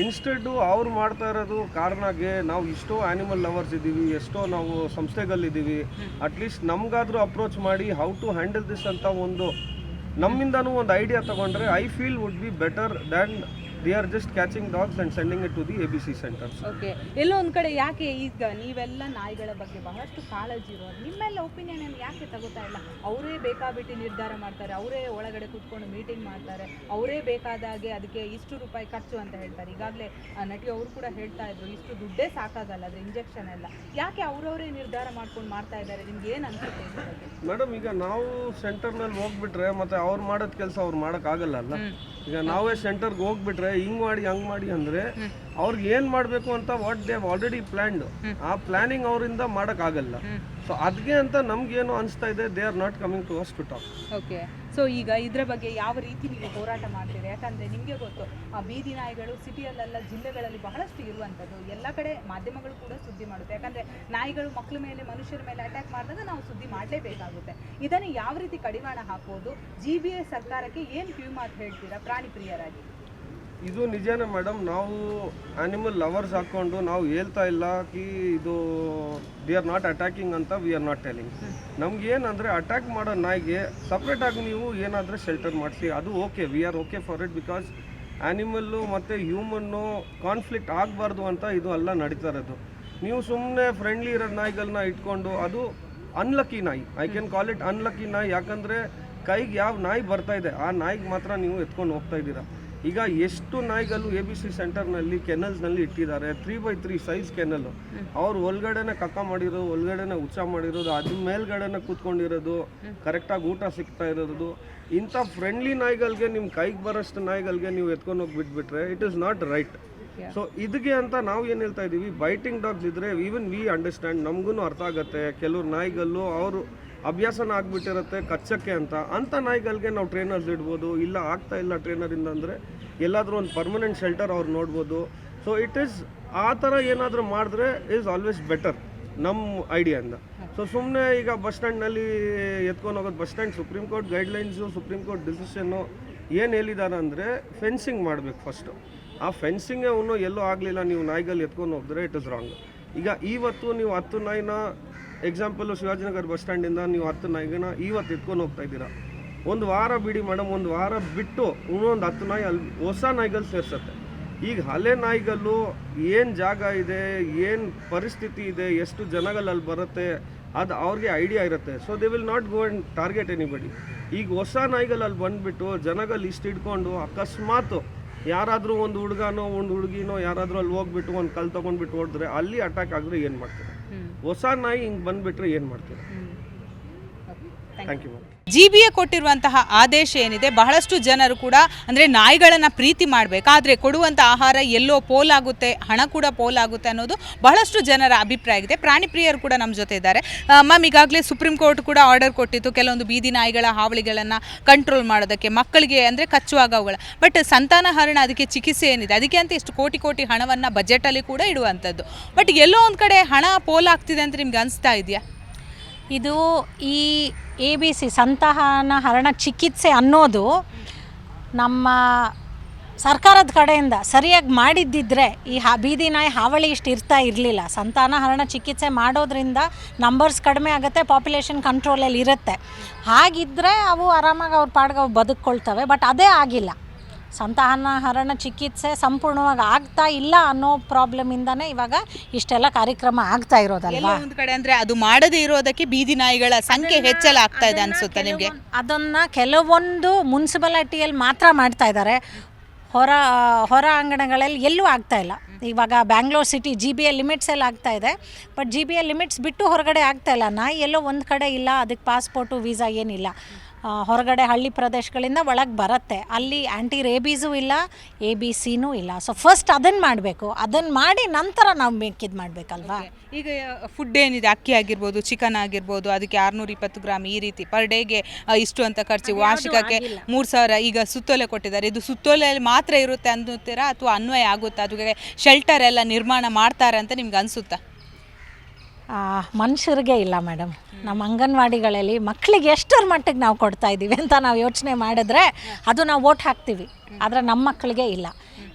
ಇನ್ಸ್ಟೆಡ್ಡು ಅವ್ರು ಮಾಡ್ತಾ ಇರೋದು ಕಾರಣಕ್ಕೆ ನಾವು ಎಷ್ಟೋ ಆ್ಯನಿಮಲ್ ಲವರ್ಸ್ ಇದ್ದೀವಿ, ಎಷ್ಟೋ ನಾವು ಸಂಸ್ಥೆಗಳಿದ್ದೀವಿ, ಅಟ್ಲೀಸ್ಟ್ ನಮಗಾದರೂ ಅಪ್ರೋಚ್ ಮಾಡಿ ಹೌ ಟು ಹ್ಯಾಂಡಲ್ ದಿಸ್ ಅಂತ ಒಂದು ನಮ್ಮಿಂದನೂ ಒಂದು ಐಡಿಯಾ ತೊಗೊಂಡ್ರೆ I feel would be better than they are just catching dogs and sending it to the ABC centres. Okay, ಎಲ್ಲೋ ಒಂದು ಕಡೆ ಯಾಕೆ ಈಗ ನೀವೆಲ್ಲ ನಾಯಿಗಳ ಬಗ್ಗೆ ಬಹಳಷ್ಟು ಕಾಳಜಿ ಇರೋರು, ನಿಮ್ಮೆಲ್ಲ ಒಪಿನಿಯನ್ ಯಾಕೆ ತಗೋತಾ ಇಲ್ಲ? ಅವರೇ ಬೇಕಾಬಿಟ್ಟು ನಿರ್ಧಾರ ಮಾಡ್ತಾರೆ, ಅವರೇ ಒಳಗಡೆ ಕೂತ್ಕೊಂಡು ಮೀಟಿಂಗ್ ಮಾಡ್ತಾರೆ, ಅವರೇ ಬೇಕಾದಾಗೆ ಅದಕ್ಕೆ ಇಷ್ಟು ರೂಪಾಯಿ ಖರ್ಚು ಅಂತ ಹೇಳ್ತಾರೆ. ಈಗಾಗಲೇ ನಟಿ ಅವರು ಕೂಡ ಹೇಳ್ತಾ ಇದ್ರು, ಇಷ್ಟು ದುಡ್ಡೇ ಸಾಕಾಗಲ್ಲ ಅದ್ರ ಇಂಜೆಕ್ಷನ್ ಎಲ್ಲ. ಯಾಕೆ ಅವರವರೇ ನಿರ್ಧಾರ ಮಾಡ್ಕೊಂಡು ಮಾಡ್ತಾ ಇದ್ದಾರೆ? ನಿಮ್ಗೆ ಏನು ಅನ್ಸುತ್ತೆ ಇದ್ರ ಬಗ್ಗೆ? ಮೇಡಮ್, ಈಗ ನಾವು ಸೆಂಟರ್ನಲ್ಲಿ ಹೋಗ್ಬಿಟ್ರೆ ಮತ್ತೆ ಅವ್ರು ಮಾಡೋದು ಕೆಲಸ ಅವ್ರು ಮಾಡೋಕ್ಕಾಗಲ್ಲ ಅಲ್ಲ. ಈಗ ನಾವೇ ಸೆಂಟರ್ಗೆ ಹೋಗ್ಬಿಟ್ರೆ ಹಿಂಗೆ ಮಾಡಿ ಹಂಗೆ ಮಾಡಿ ಅಂದರೆ ಅವ್ರಿಗೆ ಏನು ಮಾಡಬೇಕು ಅಂತ ವಾಟ್ ದೇ ಆಲ್ರೆಡಿ ಪ್ಲ್ಯಾನ್ಡ್, ಆ ಪ್ಲ್ಯಾನಿಂಗ್ ಅವರಿಂದ ಮಾಡೋಕ್ಕಾಗಲ್ಲ. ಸೊ ಅದಕ್ಕೆ ಅಂತ ನಮ್ಗೇನು ಅನಿಸ್ತಾ ಇದೆ, they are not coming to us to talk. Okay, so ಈಗ ಇದ್ರ ಬಗ್ಗೆ ಯಾವ ರೀತಿ ನೀವು ಹೋರಾಟ ಮಾಡ್ತೀರಿ? ಯಾಕಂದರೆ ನಿಮಗೆ ಗೊತ್ತು, ಆ ಬೀದಿ ನಾಯಿಗಳು ಸಿಟಿಯಲ್ಲೆಲ್ಲ ಜಿಲ್ಲೆಗಳಲ್ಲಿ ಬಹಳಷ್ಟು ಇರುವಂಥದ್ದು. ಎಲ್ಲ ಕಡೆ ಮಾಧ್ಯಮಗಳು ಕೂಡ ಸುದ್ದಿ ಮಾಡುತ್ತೆ. ಯಾಕಂದರೆ ನಾಯಿಗಳು ಮಕ್ಕಳ ಮೇಲೆ ಮನುಷ್ಯರ ಮೇಲೆ ಅಟ್ಯಾಕ್ ಮಾಡಿದಾಗ ನಾವು ಸುದ್ದಿ ಮಾಡಲೇಬೇಕಾಗುತ್ತೆ. ಇದನ್ನು ಯಾವ ರೀತಿ ಕಡಿವಾಣ ಹಾಕ್ಬೋದು? GBA ಸರ್ಕಾರಕ್ಕೆ ಏನು ಕಿವಿ ಮಾತು ಹೇಳ್ತೀರಾ ಪ್ರಾಣಿ ಪ್ರಿಯರಾಗಿ? ಇದು ನಿಜಾನೇ ಮೇಡಮ್. ನಾವು ಆ್ಯನಿಮಲ್ ಲವರ್ಸ್ ಹಾಕ್ಕೊಂಡು ನಾವು ಹೇಳ್ತಾ ಇಲ್ಲ ಕಿ ಇದು ದೇ ಆರ್ ನಾಟ್ ಅಟ್ಯಾಕಿಂಗ್ ಅಂತ ವಿ ಆರ್ ನಾಟ್ ಟೆಲಿಂಗ್. ನಮ್ಗೇನಂದರೆ ಅಟ್ಯಾಕ್ ಮಾಡೋ ನಾಯಿಗೆ ಸಪ್ರೇಟಾಗಿ ನೀವು ಏನಾದರೂ ಶೆಲ್ಟರ್ ಮಾಡಿಸಿ, ಅದು okay, we are okay for it. Because animal ಮತ್ತು ಹ್ಯೂಮನ್ನು ಕಾನ್ಫ್ಲಿಕ್ಟ್ ಆಗಬಾರ್ದು ಅಂತ ಇದು ಎಲ್ಲ ನಡೀತಾ ಇರೋದು. ನೀವು ಸುಮ್ಮನೆ ಫ್ರೆಂಡ್ಲಿ ಇರೋ ನಾಯಿಗಳನ್ನ ಇಟ್ಕೊಂಡು ಅದು ಅನ್ಲಕ್ಕಿ ನಾಯಿ, I can call it unlucky ನಾಯಿ. ಯಾಕಂದರೆ ಕೈಗೆ ಯಾವ ನಾಯಿ ಬರ್ತಾ ಇದೆ ಆ ನಾಯಿಗೆ ಮಾತ್ರ ನೀವು ಎತ್ಕೊಂಡು ಹೋಗ್ತಾ ಇದ್ದೀರಾ. ಈಗ ಎಷ್ಟು ನಾಯಿಗಳು ABC ಸೆಂಟರ್ನಲ್ಲಿ ಕೆನಲ್ಸ್ನಲ್ಲಿ ಇಟ್ಟಿದ್ದಾರೆ, 3x3 ಸೈಜ್ ಕೆನಲ್ಲು. ಅವ್ರು ಒಳಗಡೆನೆ ಕಕ್ಕ ಮಾಡಿರೋದು, ಒಳಗಡೆನೆ ಉಚ್ಚ ಮಾಡಿರೋದು, ಅದ್ರ ಮೇಲ್ಗಡೆನೆ ಕೂತ್ಕೊಂಡಿರೋದು, ಕರೆಕ್ಟಾಗಿ ಊಟ ಸಿಗ್ತಾ ಇರೋದು. ಇಂಥ ಫ್ರೆಂಡ್ಲಿ ನಾಯಿಗಳಿಗೆ ನಿಮ್ಮ ಕೈಗೆ ಬರೋಷ್ಟು ನಾಯಿಗಳಿಗೆ ನೀವು ಎತ್ಕೊಂಡು ಹೋಗಿ ಬಿಟ್ಬಿಟ್ರೆ it is not right. So ಇದಕ್ಕೆ ಅಂತ ನಾವು ಏನು ಹೇಳ್ತಾ ಇದ್ದೀವಿ, ಬೈಟಿಂಗ್ ಡಾಗ್ಸ್ ಇದ್ದರೆ ಈವನ್ ವಿ ಅಂಡರ್ಸ್ಟ್ಯಾಂಡ್, ನಮಗೂ ಅರ್ಥ ಆಗುತ್ತೆ. ಕೆಲವ್ರು ನಾಯಿಗಳು ಅವರು ಅಭ್ಯಾಸನ ಆಗಿಬಿಟ್ಟಿರುತ್ತೆ ಕಚ್ಚಕ್ಕೆ ಅಂಥ ನಾಯಿಗಳಿಗೆ ನಾವು ಟ್ರೈನರ್ಸ್ ಇಡ್ಬೋದು. ಇಲ್ಲ ಆಗ್ತಾ ಇಲ್ಲ ಟ್ರೈನರಿಂದ ಅಂದರೆ ಎಲ್ಲಾದರೂ ಒಂದು ಪರ್ಮನೆಂಟ್ ಶೆಲ್ಟರ್ ಅವ್ರು ನೋಡ್ಬೋದು. ಸೊ ಇಟ್ ಈಸ್ ಆ ಥರ ಏನಾದರೂ ಮಾಡಿದ್ರೆ ಈಸ್ ಆಲ್ವೇಸ್ ಬೆಟರ್ ನಮ್ಮ ಐಡಿಯಾಯಿಂದ. ಸೊ ಸುಮ್ಮನೆ ಈಗ ಬಸ್ ಸ್ಟ್ಯಾಂಡ್ನಲ್ಲಿ ಎತ್ಕೊಂಡು ಹೋಗೋದು, bus stand supreme court guidelines, supreme court decision ಏನು ಹೇಳಿದ್ದಾರೆ ಅಂದರೆ ಫೆನ್ಸಿಂಗ್ ಮಾಡಬೇಕು ಫಸ್ಟು. ಆ ಫೆನ್ಸಿಂಗೇ ಅವನು ಎಲ್ಲೂ ಆಗಲಿಲ್ಲ, ನೀವು ನಾಯಿಗಳು ಎತ್ಕೊಂಡು ಹೋಗಿದ್ರೆ ಇಟ್ ಇಸ್ ರಾಂಗ್. ಈಗ ಇವತ್ತು ನೀವು 10 ನಾಯಿನ ಎಕ್ಸಾಂಪಲು ಶಿವಾಜಿನಗರ ಬಸ್ ಸ್ಟ್ಯಾಂಡಿಂದ ನೀವು 10 ನಾಯಿಗಳನ್ನ ಇವತ್ತು ಎತ್ಕೊಂಡು ಹೋಗ್ತಾ ಇದ್ದೀರಾ. ಒಂದು ವಾರ ಬಿಡಿ ಮೇಡಮ್, ಒಂದು ವಾರ ಬಿಟ್ಟು ಇನ್ನೊಂದು 10 ನಾಯಿ ಅಲ್ಲಿ ಹೊಸ ನಾಯಿಗಳು ಸೇರ್ಸತ್ತೆ. ಈಗ ಹಳೆ ನಾಯಿಗಳು ಏನು ಜಾಗ ಇದೆ, ಏನು ಪರಿಸ್ಥಿತಿ ಇದೆ, ಎಷ್ಟು ಜನಗಳಲ್ಲಿ ಬರುತ್ತೆ ಅದು ಅವ್ರಿಗೆ ಐಡಿಯಾ ಇರುತ್ತೆ. So they will not go and target anybody. ಈಗ ಹೊಸ ನಾಯಿಗಳಲ್ಲಿ ಬಂದುಬಿಟ್ಟು ಜನಗಳು ಇಷ್ಟು ಹಿಡ್ಕೊಂಡು ಅಕಸ್ಮಾತ್ ಯಾರಾದರೂ ಒಂದು ಹುಡುಗನೋ ಒಂದು ಹುಡುಗಿನೋ ಯಾರಾದರೂ ಅಲ್ಲಿ ಹೋಗ್ಬಿಟ್ಟು ಒಂದು ಕಲ್ಲು ತೊಗೊಂಡ್ಬಿಟ್ಟು ಹೊಡೆದ್ರೆ ಅಲ್ಲಿ ಅಟ್ಯಾಕ್ ಆಗಿದ್ರೆ ಏನು ಮಾಡ್ತಾರೆ? ಹೊಸ ನಾಯಿ ಹಿಂಗೆ ಬಂದುಬಿಟ್ರೆ ಏನು ಮಾಡ್ತಾರೆ? Thank you ma'am. GBA ಕೊಟ್ಟಿರುವಂತಹ ಆದೇಶ ಏನಿದೆ, ಬಹಳಷ್ಟು ಜನರು ಕೂಡ ಅಂದರೆ ನಾಯಿಗಳನ್ನು ಪ್ರೀತಿ ಮಾಡಬೇಕು, ಆದರೆ ಕೊಡುವಂಥ ಆಹಾರ ಎಲ್ಲೋ ಪೋಲಾಗುತ್ತೆ, ಹಣ ಕೂಡ ಪೋಲಾಗುತ್ತೆ ಅನ್ನೋದು ಬಹಳಷ್ಟು ಜನರ ಅಭಿಪ್ರಾಯ ಆಗಿದೆ. ಪ್ರಾಣಿ ಪ್ರಿಯರು ಕೂಡ ನಮ್ಮ ಜೊತೆ ಇದ್ದಾರೆ. ಮ್ಯಾಮ್, ಈಗಾಗಲೇ ಸುಪ್ರೀಂ ಕೋರ್ಟ್ ಕೂಡ ಆರ್ಡರ್ ಕೊಟ್ಟಿತ್ತು ಕೆಲವೊಂದು ಬೀದಿ ನಾಯಿಗಳ ಹಾವಳಿಗಳನ್ನು ಕಂಟ್ರೋಲ್ ಮಾಡೋದಕ್ಕೆ, ಮಕ್ಕಳಿಗೆ ಅಂದರೆ ಕಚ್ಚುವಾಗ ಅವುಗಳ. ಬಟ್ ಸಂತಾನಹರಣ ಅದಕ್ಕೆ ಚಿಕಿತ್ಸೆ ಏನಿದೆ, ಅದಕ್ಕೆ ಅಂತ ಎಷ್ಟು ಕೋಟಿ ಹಣವನ್ನು ಬಜೆಟಲ್ಲಿ ಕೂಡ ಇಡುವಂಥದ್ದು. ಬಟ್ ಎಲ್ಲೋ ಒಂದು ಕಡೆ ಹಣ ಪೋಲಾಗ್ತಿದೆ ಅಂತ ನಿಮ್ಗೆ ಅನಿಸ್ತಾ ಇದೆಯಾ? ಇದು ಈ ABC ಸಂತಾನಹರಣ ಚಿಕಿತ್ಸೆ ಅನ್ನೋದು ನಮ್ಮ ಸರ್ಕಾರದ ಕಡೆಯಿಂದ ಸರಿಯಾಗಿ ಮಾಡಿದ್ದಿದ್ರೆ ಈ ಬೀದಿ ನಾಯಿ ಹಾವಳಿ ಇಷ್ಟು ಇರ್ತಾ ಇರಲಿಲ್ಲ. ಸಂತಾನಹರಣ ಚಿಕಿತ್ಸೆ ಮಾಡೋದ್ರಿಂದ ನಂಬರ್ಸ್ ಕಡಿಮೆ ಆಗುತ್ತೆ, ಪಾಪ್ಯುಲೇಷನ್ ಕಂಟ್ರೋಲಲ್ಲಿ ಇರುತ್ತೆ. ಹಾಗಿದ್ದರೆ ಅವು ಆರಾಮಾಗಿ ಅವ್ರ ಪಾಡ್ಗೆ ಅವು ಬದುಕ್ಕೊಳ್ತವೆ. ಬಟ್ ಅದೇ ಆಗಿಲ್ಲ. ಸಂತಾನಹರಣ ಚಿಕಿತ್ಸೆ ಸಂಪೂರ್ಣವಾಗಿ ಆಗ್ತಾ ಇಲ್ಲ ಅನ್ನೋ ಪ್ರಾಬ್ಲಮಿಂದನೇ ಇವಾಗ ಇಷ್ಟೆಲ್ಲ ಕಾರ್ಯಕ್ರಮ ಆಗ್ತಾ ಇರೋದಲ್ವಾ. ಒಂದು ಕಡೆ ಅಂದರೆ ಅದು ಮಾಡದೇ ಇರೋದಕ್ಕೆ ಬೀದಿ ನಾಯಿಗಳ ಸಂಖ್ಯೆ ಹೆಚ್ಚಳ ಆಗ್ತಾ ಇದೆ ಅನಿಸುತ್ತೆ ನಿಮಗೆ? ಅದನ್ನು ಕೆಲವೊಂದು ಮುನ್ಸಿಪಾಲಿಟಿಯಲ್ಲಿ ಮಾತ್ರ ಮಾಡ್ತಾ ಇದ್ದಾರೆ, ಹೊರ ಅಂಗಣಗಳಲ್ಲಿ ಎಲ್ಲೂ ಆಗ್ತಾ ಇಲ್ಲ. ಇವಾಗ ಬ್ಯಾಂಗ್ಳೂರ್ ಸಿಟಿ GBA ಲಿಮಿಟ್ಸಲ್ಲಿ ಆಗ್ತಾ ಇದೆ, ಬಟ್ GBA ಲಿಮಿಟ್ಸ್ ಬಿಟ್ಟು ಹೊರಗಡೆ ಆಗ್ತಾ ಇಲ್ಲ. ನಾಯಿ ಎಲ್ಲೋ ಒಂದು ಕಡೆ ಇಲ್ಲ, ಅದಕ್ಕೆ ಪಾಸ್ಪೋರ್ಟು ವೀಸಾ ಏನಿಲ್ಲ. ಹೊರಗಡೆ ಹಳ್ಳಿ ಪ್ರದೇಶಗಳಿಂದ ಒಳಗೆ ಬರುತ್ತೆ, ಅಲ್ಲಿ ಆ್ಯಂಟಿ ರೇಬೀಸು ಇಲ್ಲ, ABCನೂ ಇಲ್ಲ. ಸೊ ಫಸ್ಟ್ ಅದನ್ನು ಮಾಡಬೇಕು, ಅದನ್ನು ಮಾಡಿ ನಂತರ ನಾವು ಬೇಕಿದ್ದು ಮಾಡಬೇಕಲ್ವಾ. ಈಗ ಫುಡ್ ಏನಿದೆ, ಅಕ್ಕಿ ಆಗಿರ್ಬೋದು, ಚಿಕನ್ ಆಗಿರ್ಬೋದು, ಅದಕ್ಕೆ 620 ಗ್ರಾಮ್ ಈ ರೀತಿ ಪರ್ ಡೇಗೆ ಇಷ್ಟು ಅಂತ ಖರ್ಚು, ವಾರ್ಷಿಕಕ್ಕೆ 3000. ಈಗ ಸುತ್ತೋಲೆ ಕೊಟ್ಟಿದ್ದಾರೆ, ಇದು ಸುತ್ತೋಲೆಯಲ್ಲಿ ಮಾತ್ರ ಇರುತ್ತೆ ಅನ್ನುತ್ತೀರಾ ಅಥವಾ ಅನ್ವಯ ಆಗುತ್ತಾ? ಅದಕ್ಕೆ ಶೆಲ್ಟರ್ ಎಲ್ಲ ನಿರ್ಮಾಣ ಮಾಡ್ತಾರೆ ಅಂತ ನಿಮ್ಗೆ ಅನಿಸುತ್ತಾ? ಮನುಷ್ಯರಿಗೆ ಇಲ್ಲ ಮೇಡಮ್. ನಮ್ಮ ಅಂಗನವಾಡಿಗಳಲ್ಲಿ ಮಕ್ಕಳಿಗೆ ಎಷ್ಟರ ಮಟ್ಟಿಗೆ ನಾವು ಕೊಡ್ತಾ ಇದ್ದೀವಿ ಅಂತ ನಾವು ಯೋಚನೆ ಮಾಡಿದ್ರೆ ಅದು ನಾವು ವೋಟ್ ಹಾಕ್ತೀವಿ, ಆದರೆ ನಮ್ಮ ಮಕ್ಕಳಿಗೆ ಇಲ್ಲ.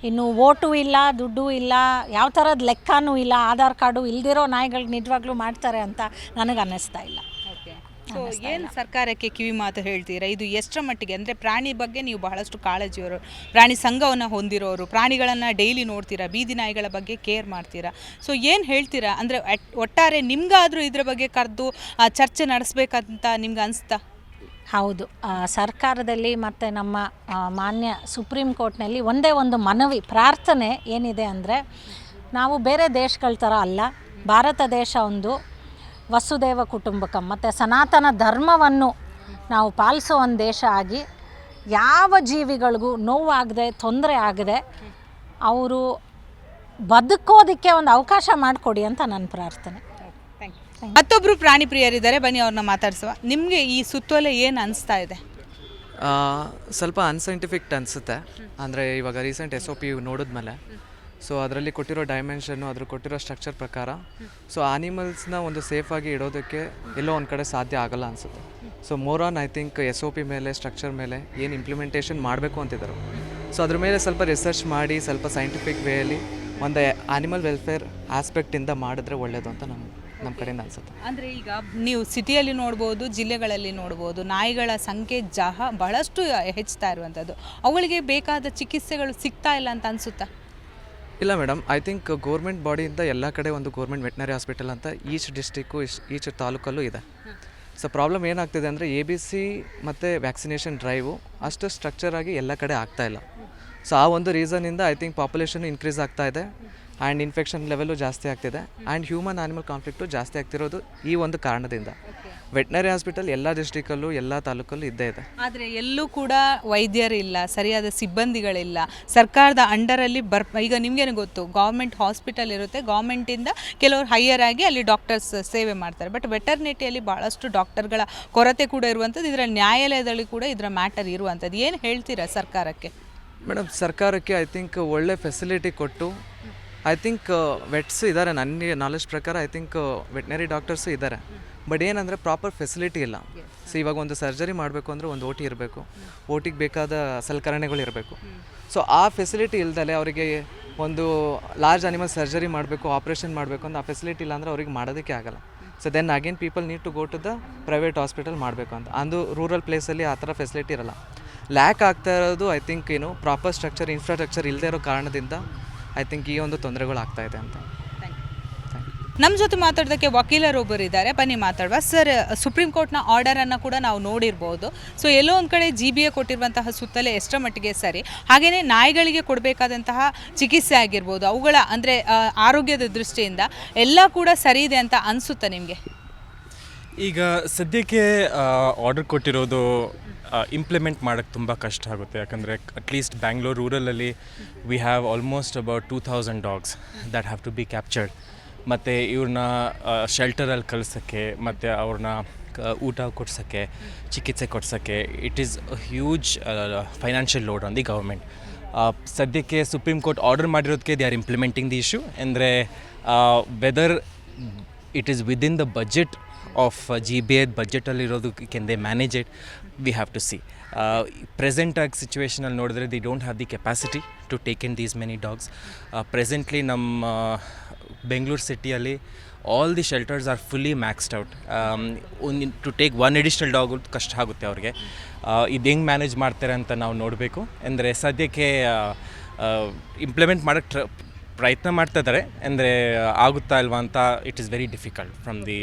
ಇನ್ನು ವೋಟು ಇಲ್ಲ, ದುಡ್ಡು ಇಲ್ಲ, ಯಾವ ಥರದ ಲೆಕ್ಕನೂ ಇಲ್ಲ, ಆಧಾರ್ ಕಾರ್ಡು ಇಲ್ದಿರೋ ನಾಯಿಗಳಿಗೆ ನಿಜವಾಗ್ಲೂ ಮಾಡ್ತಾರೆ ಅಂತ ನನಗೆ ಅನ್ನಿಸ್ತಾ ಇಲ್ಲ. ಸೊ ಏನು ಸರ್ಕಾರಕ್ಕೆ ಕಿವಿ ಮಾತು ಹೇಳ್ತೀರಾ? ಇದು ಎಷ್ಟರ ಮಟ್ಟಿಗೆ ಅಂದರೆ ಪ್ರಾಣಿ ಬಗ್ಗೆ ನೀವು ಬಹಳಷ್ಟು ಕಾಳಜಿಯವರು, ಪ್ರಾಣಿ ಸಂಘವನ್ನು ಹೊಂದಿರೋರು, ಪ್ರಾಣಿಗಳನ್ನು ಡೈಲಿ ನೋಡ್ತೀರಾ, ಬೀದಿ ನಾಯಿಗಳ ಬಗ್ಗೆ ಕೇರ್ ಮಾಡ್ತೀರಾ. ಸೊ ಏನು ಹೇಳ್ತೀರಾ? ಅಂದರೆ ಒಟ್ಟಾರೆ ನಿಮ್ಗಾದರೂ ಇದ್ರ ಬಗ್ಗೆ ಕರೆದು ಚರ್ಚೆ ನಡೆಸ್ಬೇಕಂತ ನಿಮ್ಗೆ ಅನಿಸ್ತಾ? ಹೌದು, ಸರ್ಕಾರದಲ್ಲಿ ಮತ್ತು ನಮ್ಮ ಮಾನ್ಯ ಸುಪ್ರೀಂ ಕೋರ್ಟ್ನಲ್ಲಿ ಒಂದೇ ಒಂದು ಮನವಿ, ಪ್ರಾರ್ಥನೆ ಏನಿದೆ ಅಂದರೆ, ನಾವು ಬೇರೆ ದೇಶಗಳ ಥರ ಅಲ್ಲ, ಭಾರತ ದೇಶ ಒಂದು ವಸುದೇವ ಕುಟುಂಬಕಂ ಮತ್ತು ಸನಾತನ ಧರ್ಮವನ್ನು ನಾವು ಪಾಲಿಸೋ ಒಂದು ದೇಶ ಆಗಿ ಯಾವ ಜೀವಿಗಳಿಗೂ ನೋವಾಗದೆ, ತೊಂದರೆ ಆಗದೆ ಅವರು ಬದುಕೋದಕ್ಕೆ ಒಂದು ಅವಕಾಶ ಮಾಡಿಕೊಡಿ ಅಂತ ನನ್ನ ಪ್ರಾರ್ಥನೆ. ಮತ್ತೊಬ್ಬರು ಪ್ರಾಣಿ ಪ್ರಿಯರಿದ್ದಾರೆ, ಬನ್ನಿ ಅವ್ರನ್ನ ಮಾತಾಡಿಸುವ. ನಿಮಗೆ ಈ ಸುತ್ತೋಲೆ ಏನು ಅನಿಸ್ತಾ ಇದೆ? ಸ್ವಲ್ಪ ಅನ್ಸೈಂಟಿಫಿಕ್ ಅನಿಸುತ್ತೆ. ಅಂದರೆ ಇವಾಗ ರೀಸೆಂಟ್ SOP ನೋಡಿದ್ಮೇಲೆ, ಸೊ ಅದರಲ್ಲಿ ಕೊಟ್ಟಿರೋ ಡೈಮೆನ್ಷನ್ನು, ಅದ್ರ ಕೊಟ್ಟಿರೋ ಸ್ಟ್ರಕ್ಚರ್ ಪ್ರಕಾರ, ಸೊ ಆನಿಮಲ್ಸ್ನ ಒಂದು ಸೇಫಾಗಿ ಇಡೋದಕ್ಕೆ ಎಲ್ಲೋ ಒಂದು ಕಡೆ ಸಾಧ್ಯ ಆಗಲ್ಲ ಅನಿಸುತ್ತೆ. So more on I think SOP ಮೇಲೆ, ಸ್ಟ್ರಕ್ಚರ್ ಮೇಲೆ ಏನು ಇಂಪ್ಲಿಮೆಂಟೇಷನ್ ಮಾಡಬೇಕು ಅಂತಿದ್ದಾರೆ, ಸೊ ಅದ್ರ ಮೇಲೆ ಸ್ವಲ್ಪ ರಿಸರ್ಚ್ ಮಾಡಿ ಸ್ವಲ್ಪ ಸೈಂಟಿಫಿಕ್ ವೇಯಲ್ಲಿ ಒಂದು ಆನಿಮಲ್ ವೆಲ್ಫೇರ್ ಆಸ್ಪೆಕ್ಟಿಂದ ಮಾಡಿದ್ರೆ ಒಳ್ಳೆಯದು ಅಂತ ನಮ್ಮ ಕಡೆಯಿಂದ ಅನಿಸುತ್ತೆ. ಅಂದರೆ ಈಗ ನೀವು ಸಿಟಿಯಲ್ಲಿ ನೋಡ್ಬೋದು, ಜಿಲ್ಲೆಗಳಲ್ಲಿ ನೋಡ್ಬೋದು, ನಾಯಿಗಳ ಸಂಖ್ಯೆ ಬಹಳಷ್ಟು ಹೆಚ್ಚುತ್ತಾ ಇರುವಂಥದ್ದು. ಅವುಗಳಿಗೆ ಬೇಕಾದ ಚಿಕಿತ್ಸೆಗಳು ಸಿಗ್ತಾ ಇಲ್ಲ ಅಂತ ಅನಿಸುತ್ತಾ? ಇಲ್ಲ ಮೇಡಮ್, ಐ ಥಿಂಕ್ ಗೌರ್ಮೆಂಟ್ ಬಾಡಿಯಿಂದ ಎಲ್ಲ ಕಡೆ ಒಂದು ಗೌರ್ಮೆಂಟ್ ವೆಟನರಿ ಹಾಸ್ಪಿಟಲ್ ಅಂತ ಈಚ್ ಡಿಸ್ಟಿಕ್ಕು ಈಚ್ ತಾಲೂಕಲ್ಲೂ ಇದೆ. ಸೊ ಪ್ರಾಬ್ಲಮ್ ಏನಾಗ್ತಿದೆ ಅಂದರೆ ABC ಮತ್ತು ವ್ಯಾಕ್ಸಿನೇಷನ್ ಡ್ರೈವು ಅಷ್ಟು ಸ್ಟ್ರಕ್ಚರಾಗಿ ಎಲ್ಲ ಕಡೆ ಆಗ್ತಾಯಿಲ್ಲ. ಸೊ ಆ ಒಂದು ರೀಸನಿಂದ ಐ ಥಿಂಕ್ ಪಾಪ್ಯುಲೇಷನ್ ಇನ್ಕ್ರೀಸ್ ಆಗ್ತಾ ಇದೆ ಆ್ಯಂಡ್ ಇನ್ಫೆಕ್ಷನ್ ಲೆವೆಲ್ಲು ಜಾಸ್ತಿ ಆಗ್ತಿದೆ ಆ್ಯಂಡ್ ಹ್ಯೂಮನ್ ಆನಿಮಲ್ ಕಾನ್ಫ್ಲಿಕ್ಟು ಜಾಸ್ತಿ ಆಗ್ತಿರೋದು ಈ ಒಂದು ಕಾರಣದಿಂದ. ವೆಟನರಿ ಹಾಸ್ಪಿಟಲ್ ಎಲ್ಲ ಡಿಸ್ಟ್ರಿಕಲ್ಲೂ ಎಲ್ಲ ತಾಲೂಕಲ್ಲೂ ಇದ್ದೇ ಇದೆ. ಆದರೆ ಎಲ್ಲೂ ಕೂಡ ವೈದ್ಯರಿಲ್ಲ, ಸರಿಯಾದ ಸಿಬ್ಬಂದಿಗಳಿಲ್ಲ. ಸರ್ಕಾರದ ಅಂಡರಲ್ಲಿ ಈಗ ನಿಮಗೇನು ಗೊತ್ತು, ಗೌರ್ಮೆಂಟ್ ಹಾಸ್ಪಿಟಲ್ ಇರುತ್ತೆ, ಗೌರ್ಮೆಂಟಿಂದ ಕೆಲವರು ಹೈಯರ್ ಆಗಿ ಅಲ್ಲಿ ಡಾಕ್ಟರ್ಸ್ ಸೇವೆ ಮಾಡ್ತಾರೆ. ಬಟ್ ವೆಟರ್ನಿಟಿಯಲ್ಲಿ ಭಾಳಷ್ಟು ಡಾಕ್ಟರ್ಗಳ ಕೊರತೆ ಕೂಡ ಇರುವಂಥದ್ದು, ಇದರ ನ್ಯಾಯಾಲಯದಲ್ಲಿ ಕೂಡ ಇದರ ಮ್ಯಾಟರ್ ಇರುವಂಥದ್ದು. ಏನು ಹೇಳ್ತೀರಾ ಸರ್ಕಾರಕ್ಕೆ? ಮೇಡಮ್, ಸರ್ಕಾರಕ್ಕೆ ಐ ಥಿಂಕ್ ಒಳ್ಳೆ ಫೆಸಿಲಿಟಿ ಕೊಟ್ಟು, ಐ ಥಿಂಕ್ ವೆಟ್ಸ್ ಇದ್ದಾರೆ, ನನ್ನ ನಾಲೆಜ್ ಪ್ರಕಾರ ಐ ಥಿಂಕ್ ವೆಟನರಿ ಡಾಕ್ಟರ್ಸು ಇದ್ದಾರೆ. ಬಟ್ ಏನಂದರೆ ಪ್ರಾಪರ್ ಫೆಸಿಲಿಟಿ ಇಲ್ಲ. ಸೊ ಇವಾಗ ಒಂದು ಸರ್ಜರಿ ಮಾಡಬೇಕು ಅಂದರೆ ಒಂದು OT ಇರಬೇಕು, OTಗೆ ಬೇಕಾದ ಸಲಕರಣೆಗಳು ಇರಬೇಕು. ಸೊ ಆ ಫೆಸಿಲಿಟಿ ಇಲ್ದಲೆ ಅವರಿಗೆ ಒಂದು ಲಾರ್ಜ್ ಅನಿಮಲ್ ಸರ್ಜರಿ ಮಾಡಬೇಕು, ಆಪ್ರೇಷನ್ ಮಾಡಬೇಕು ಅಂತ ಆ ಫೆಸಿಲಿಟಿ ಇಲ್ಲ ಅಂದರೆ ಅವ್ರಿಗೆ ಮಾಡೋದಕ್ಕೆ ಆಗಲ್ಲ. So then again people need to go to the private hospital ಮಾಡಬೇಕು ಅಂತ. ಅಂದು ರೂರಲ್ ಪ್ಲೇಸಲ್ಲಿ ಆ ಥರ ಫೆಸಿಲಿಟಿ ಇರಲ್ಲ. ಲ್ಯಾಕ್ ಆಗ್ತಾ ಇರೋದು I think proper structure, infrastructure ಇಲ್ಲದೇ ಇರೋ ಕಾರಣದಿಂದ ಐ ಥಿಂಕ್ ಈ ಒಂದು ತೊಂದರೆಗಳು ಆಗ್ತಾಯಿದೆ ಅಂತ. ನಮ್ಮ ಜೊತೆ ಮಾತಾಡೋದಕ್ಕೆ ವಕೀಲರೊಬ್ಬರು ಇದ್ದಾರೆ, ಬನ್ನಿ ಮಾತಾಡುವ. ಸರ್, ಸುಪ್ರೀಂ ಕೋರ್ಟ್ನ ಆರ್ಡರನ್ನು ಕೂಡ ನಾವು ನೋಡಿರ್ಬೋದು. ಸೊ ಎಲ್ಲೋ ಒಂದು ಕಡೆ GBA ಕೊಟ್ಟಿರುವಂತಹ ಸುತ್ತಲೇ ಎಷ್ಟರ ಮಟ್ಟಿಗೆ ಸರಿ, ಹಾಗೆಯೇ ನಾಯಿಗಳಿಗೆ ಕೊಡಬೇಕಾದಂತಹ ಚಿಕಿತ್ಸೆ ಆಗಿರ್ಬೋದು, ಅವುಗಳ ಅಂದರೆ ಆರೋಗ್ಯದ ದೃಷ್ಟಿಯಿಂದ ಎಲ್ಲ ಕೂಡ ಸರಿ ಇದೆ ಅಂತ ಅನಿಸುತ್ತಾ ನಿಮಗೆ? ಈಗ ಸದ್ಯಕ್ಕೆ ಆರ್ಡರ್ ಕೊಟ್ಟಿರೋದು ಇಂಪ್ಲಿಮೆಂಟ್ ಮಾಡೋಕ್ಕೆ ತುಂಬ ಕಷ್ಟ ಆಗುತ್ತೆ. ಯಾಕಂದರೆ ಅಟ್ಲೀಸ್ಟ್ ಬ್ಯಾಂಗ್ಳೂರ್ ರೂರಲಲ್ಲಿ we have almost about 2000 dogs that have to be captured. ಮತ್ತು ಇವ್ರನ್ನ ಶೆಲ್ಟರಲ್ಲಿ ಕಳ್ಸೋಕ್ಕೆ ಮತ್ತು ಅವ್ರನ್ನ ಊಟ ಕೊಡ್ಸೋಕ್ಕೆ, ಚಿಕಿತ್ಸೆ ಕೊಡ್ಸೋಕ್ಕೆ it is a huge financial load on the government. ಸದ್ಯಕ್ಕೆ ಸುಪ್ರೀಂ ಕೋರ್ಟ್ ಆರ್ಡರ್ ಮಾಡಿರೋದಕ್ಕೆ they are implementing the issue. ಅಂದರೆ whether it is within the budget of GBA ಬಜೆಟಲ್ಲಿರೋದು, can they manage it, we have to see. ಪ್ರೆಸೆಂಟಾಗಿ ಸಿಚುವೇಷನಲ್ಲಿ ನೋಡಿದ್ರೆ they don't have the capacity to take in these many dogs. Presently ನಮ್ಮ ಬೆಂಗಳೂರು ಸಿಟಿಯಲ್ಲಿ all the shelters are fully maxed out. To take one additional dog ಕಷ್ಟ ಆಗುತ್ತೆ ಅವ್ರಿಗೆ. ಇದು ಹೆಂಗೆ ಮ್ಯಾನೇಜ್ ಮಾಡ್ತಾರೆ ಅಂತ ನಾವು ನೋಡಬೇಕು. ಅಂದರೆ ಸದ್ಯಕ್ಕೆ ಇಂಪ್ಲಿಮೆಂಟ್ ಮಾಡೋಕ್ಕೆ ಪ್ರಯತ್ನ ಮಾಡ್ತಾ ಇದ್ದಾರೆ, ಅಂದರೆ ಆಗುತ್ತಾ ಇಲ್ವಾ ಅಂತ it is very difficult from the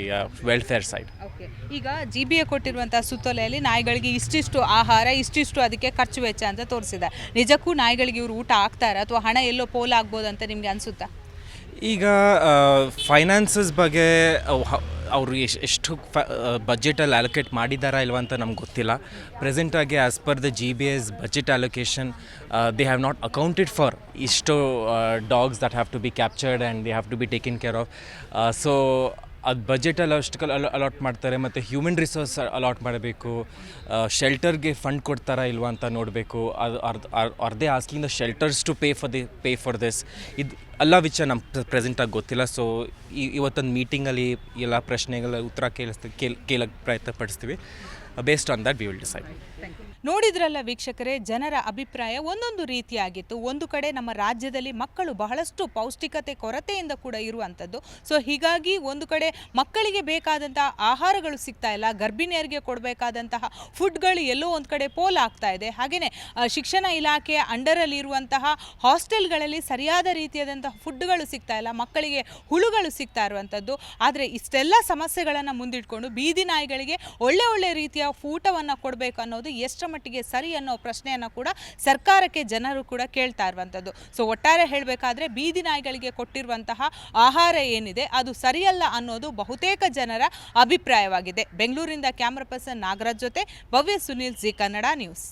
welfare side. Okay, ಈಗ GBA ಕೊಟ್ಟಿರುವಂಥ ಸುತ್ತೋಲೆಯಲ್ಲಿ ನಾಯಿಗಳಿಗೆ ಇಷ್ಟಿಷ್ಟು ಆಹಾರ, ಇಷ್ಟಿಷ್ಟು ಅದಕ್ಕೆ ಖರ್ಚು ವೆಚ್ಚ ಅಂತ ತೋರಿಸಿದೆ. ನಿಜಕ್ಕೂ ನಾಯಿಗಳಿಗೆ ಇವರು ಊಟ ಹಾಕ್ತಾರೆ ಅಥವಾ ಹಣ ಎಲ್ಲೋ ಪೋಲ್ ಆಗ್ಬೋದು ಅಂತ ನಿಮಗೆ ಅನಿಸುತ್ತಾ? ಈಗ ಫೈನಾನ್ಸಸ್ ಬಗ್ಗೆ ಅವರು ಎಷ್ಟು ಬಜೆಟಲ್ಲಿ ಅಲೋಕೇಟ್ ಮಾಡಿದ್ದಾರಾ ಇಲ್ವಾ ಅಂತ ನಮ್ಗೆ ಗೊತ್ತಿಲ್ಲ. ಪ್ರೆಸೆಂಟಾಗಿ as per the GBA's budget allocation they have not accounted for ಇಷ್ಟು dogs that have to be captured and they have to be taken care of. So ಅದು ಬಜೆಟಲ್ಲಿ ಅಷ್ಟು ಅಲಾಟ್ ಮಾಡ್ತಾರೆ, ಮತ್ತು ಹ್ಯೂಮನ್ ರಿಸೋರ್ಸ್ ಅಲಾಟ್ ಮಾಡಬೇಕು, ಶೆಲ್ಟರ್ಗೆ ಫಂಡ್ ಕೊಡ್ತಾರಾ ಇಲ್ವಾ ಅಂತ ನೋಡಬೇಕು. ಅದು are they asking the shelters to pay for this. ಇದು ಎಲ್ಲ ವಿಚಾರ ನಮ್ಮ ಪ್ರೆಸೆಂಟಾಗಿ ಗೊತ್ತಿಲ್ಲ. ಸೊ ಇವತ್ತೊಂದು ಮೀಟಿಂಗಲ್ಲಿ ಎಲ್ಲ ಪ್ರಶ್ನೆಗಳ ಉತ್ತರ ಕೇಳಕ್ಕೆ ಪ್ರಯತ್ನ ಪಡಿಸ್ತೀವಿ. Based on that we will decide. ನೋಡಿದ್ರಲ್ಲ ವೀಕ್ಷಕರೇ, ಜನರ ಅಭಿಪ್ರಾಯ ಒಂದೊಂದು ರೀತಿಯಾಗಿತ್ತು. ಒಂದು ಕಡೆ ನಮ್ಮ ರಾಜ್ಯದಲ್ಲಿ ಮಕ್ಕಳು ಬಹಳಷ್ಟು ಪೌಷ್ಟಿಕತೆ ಕೊರತೆಯಿಂದ ಕೂಡ ಇರುವಂಥದ್ದು. ಸೊ ಹೀಗಾಗಿ ಒಂದು ಕಡೆ ಮಕ್ಕಳಿಗೆ ಬೇಕಾದಂತಹ ಆಹಾರಗಳು ಸಿಗ್ತಾ ಇಲ್ಲ, ಗರ್ಭಿಣಿಯರಿಗೆ ಕೊಡಬೇಕಾದಂತಹ ಫುಡ್ಗಳು ಎಲ್ಲೋ ಒಂದು ಕಡೆ ಪೋಲ್ ಆಗ್ತಾ ಇದೆ. ಹಾಗೆಯೇ ಶಿಕ್ಷಣ ಇಲಾಖೆಯ ಅಂಡರಲ್ಲಿ ಇರುವಂತಹ ಹಾಸ್ಟೆಲ್ಗಳಲ್ಲಿ ಸರಿಯಾದ ರೀತಿಯಾದಂತಹ ಫುಡ್ಗಳು ಸಿಗ್ತಾ ಇಲ್ಲ, ಮಕ್ಕಳಿಗೆ ಹುಳುಗಳು ಸಿಗ್ತಾ ಇರುವಂಥದ್ದು. ಆದರೆ ಇಷ್ಟೆಲ್ಲ ಸಮಸ್ಯೆಗಳನ್ನು ಮುಂದಿಟ್ಕೊಂಡು ಬೀದಿ ನಾಯಿಗಳಿಗೆ ಒಳ್ಳೆ ರೀತಿಯ ಊಟವನ್ನು ಕೊಡಬೇಕು ಅನ್ನೋದು ಎಷ್ಟರ ಮಟ್ಟಿಗೆ ಸರಿ ಅನ್ನೋ ಪ್ರಶ್ನೆಯನ್ನು ಕೂಡ ಸರ್ಕಾರಕ್ಕೆ ಜನರು ಕೂಡ ಕೇಳ್ತಾ ಇರುವಂಥದ್ದು. ಸೊ ಒಟ್ಟಾರೆ ಹೇಳಬೇಕಾದ್ರೆ ಬೀದಿ ನಾಯಿಗಳಿಗೆ ಕೊಟ್ಟಿರುವಂತಹ ಆಹಾರ ಏನಿದೆ ಅದು ಸರಿಯಲ್ಲ ಅನ್ನೋದು ಬಹುತೇಕ ಜನರ ಅಭಿಪ್ರಾಯವಾಗಿದೆ. ಬೆಂಗಳೂರಿನಿಂದ ಕ್ಯಾಮರಾ ಪರ್ಸನ್ ನಾಗರಾಜ್ ಜೊತೆ ಭವ್ಯ ಸುನೀಲ್, ಜಿ ಕನ್ನಡ ನ್ಯೂಸ್.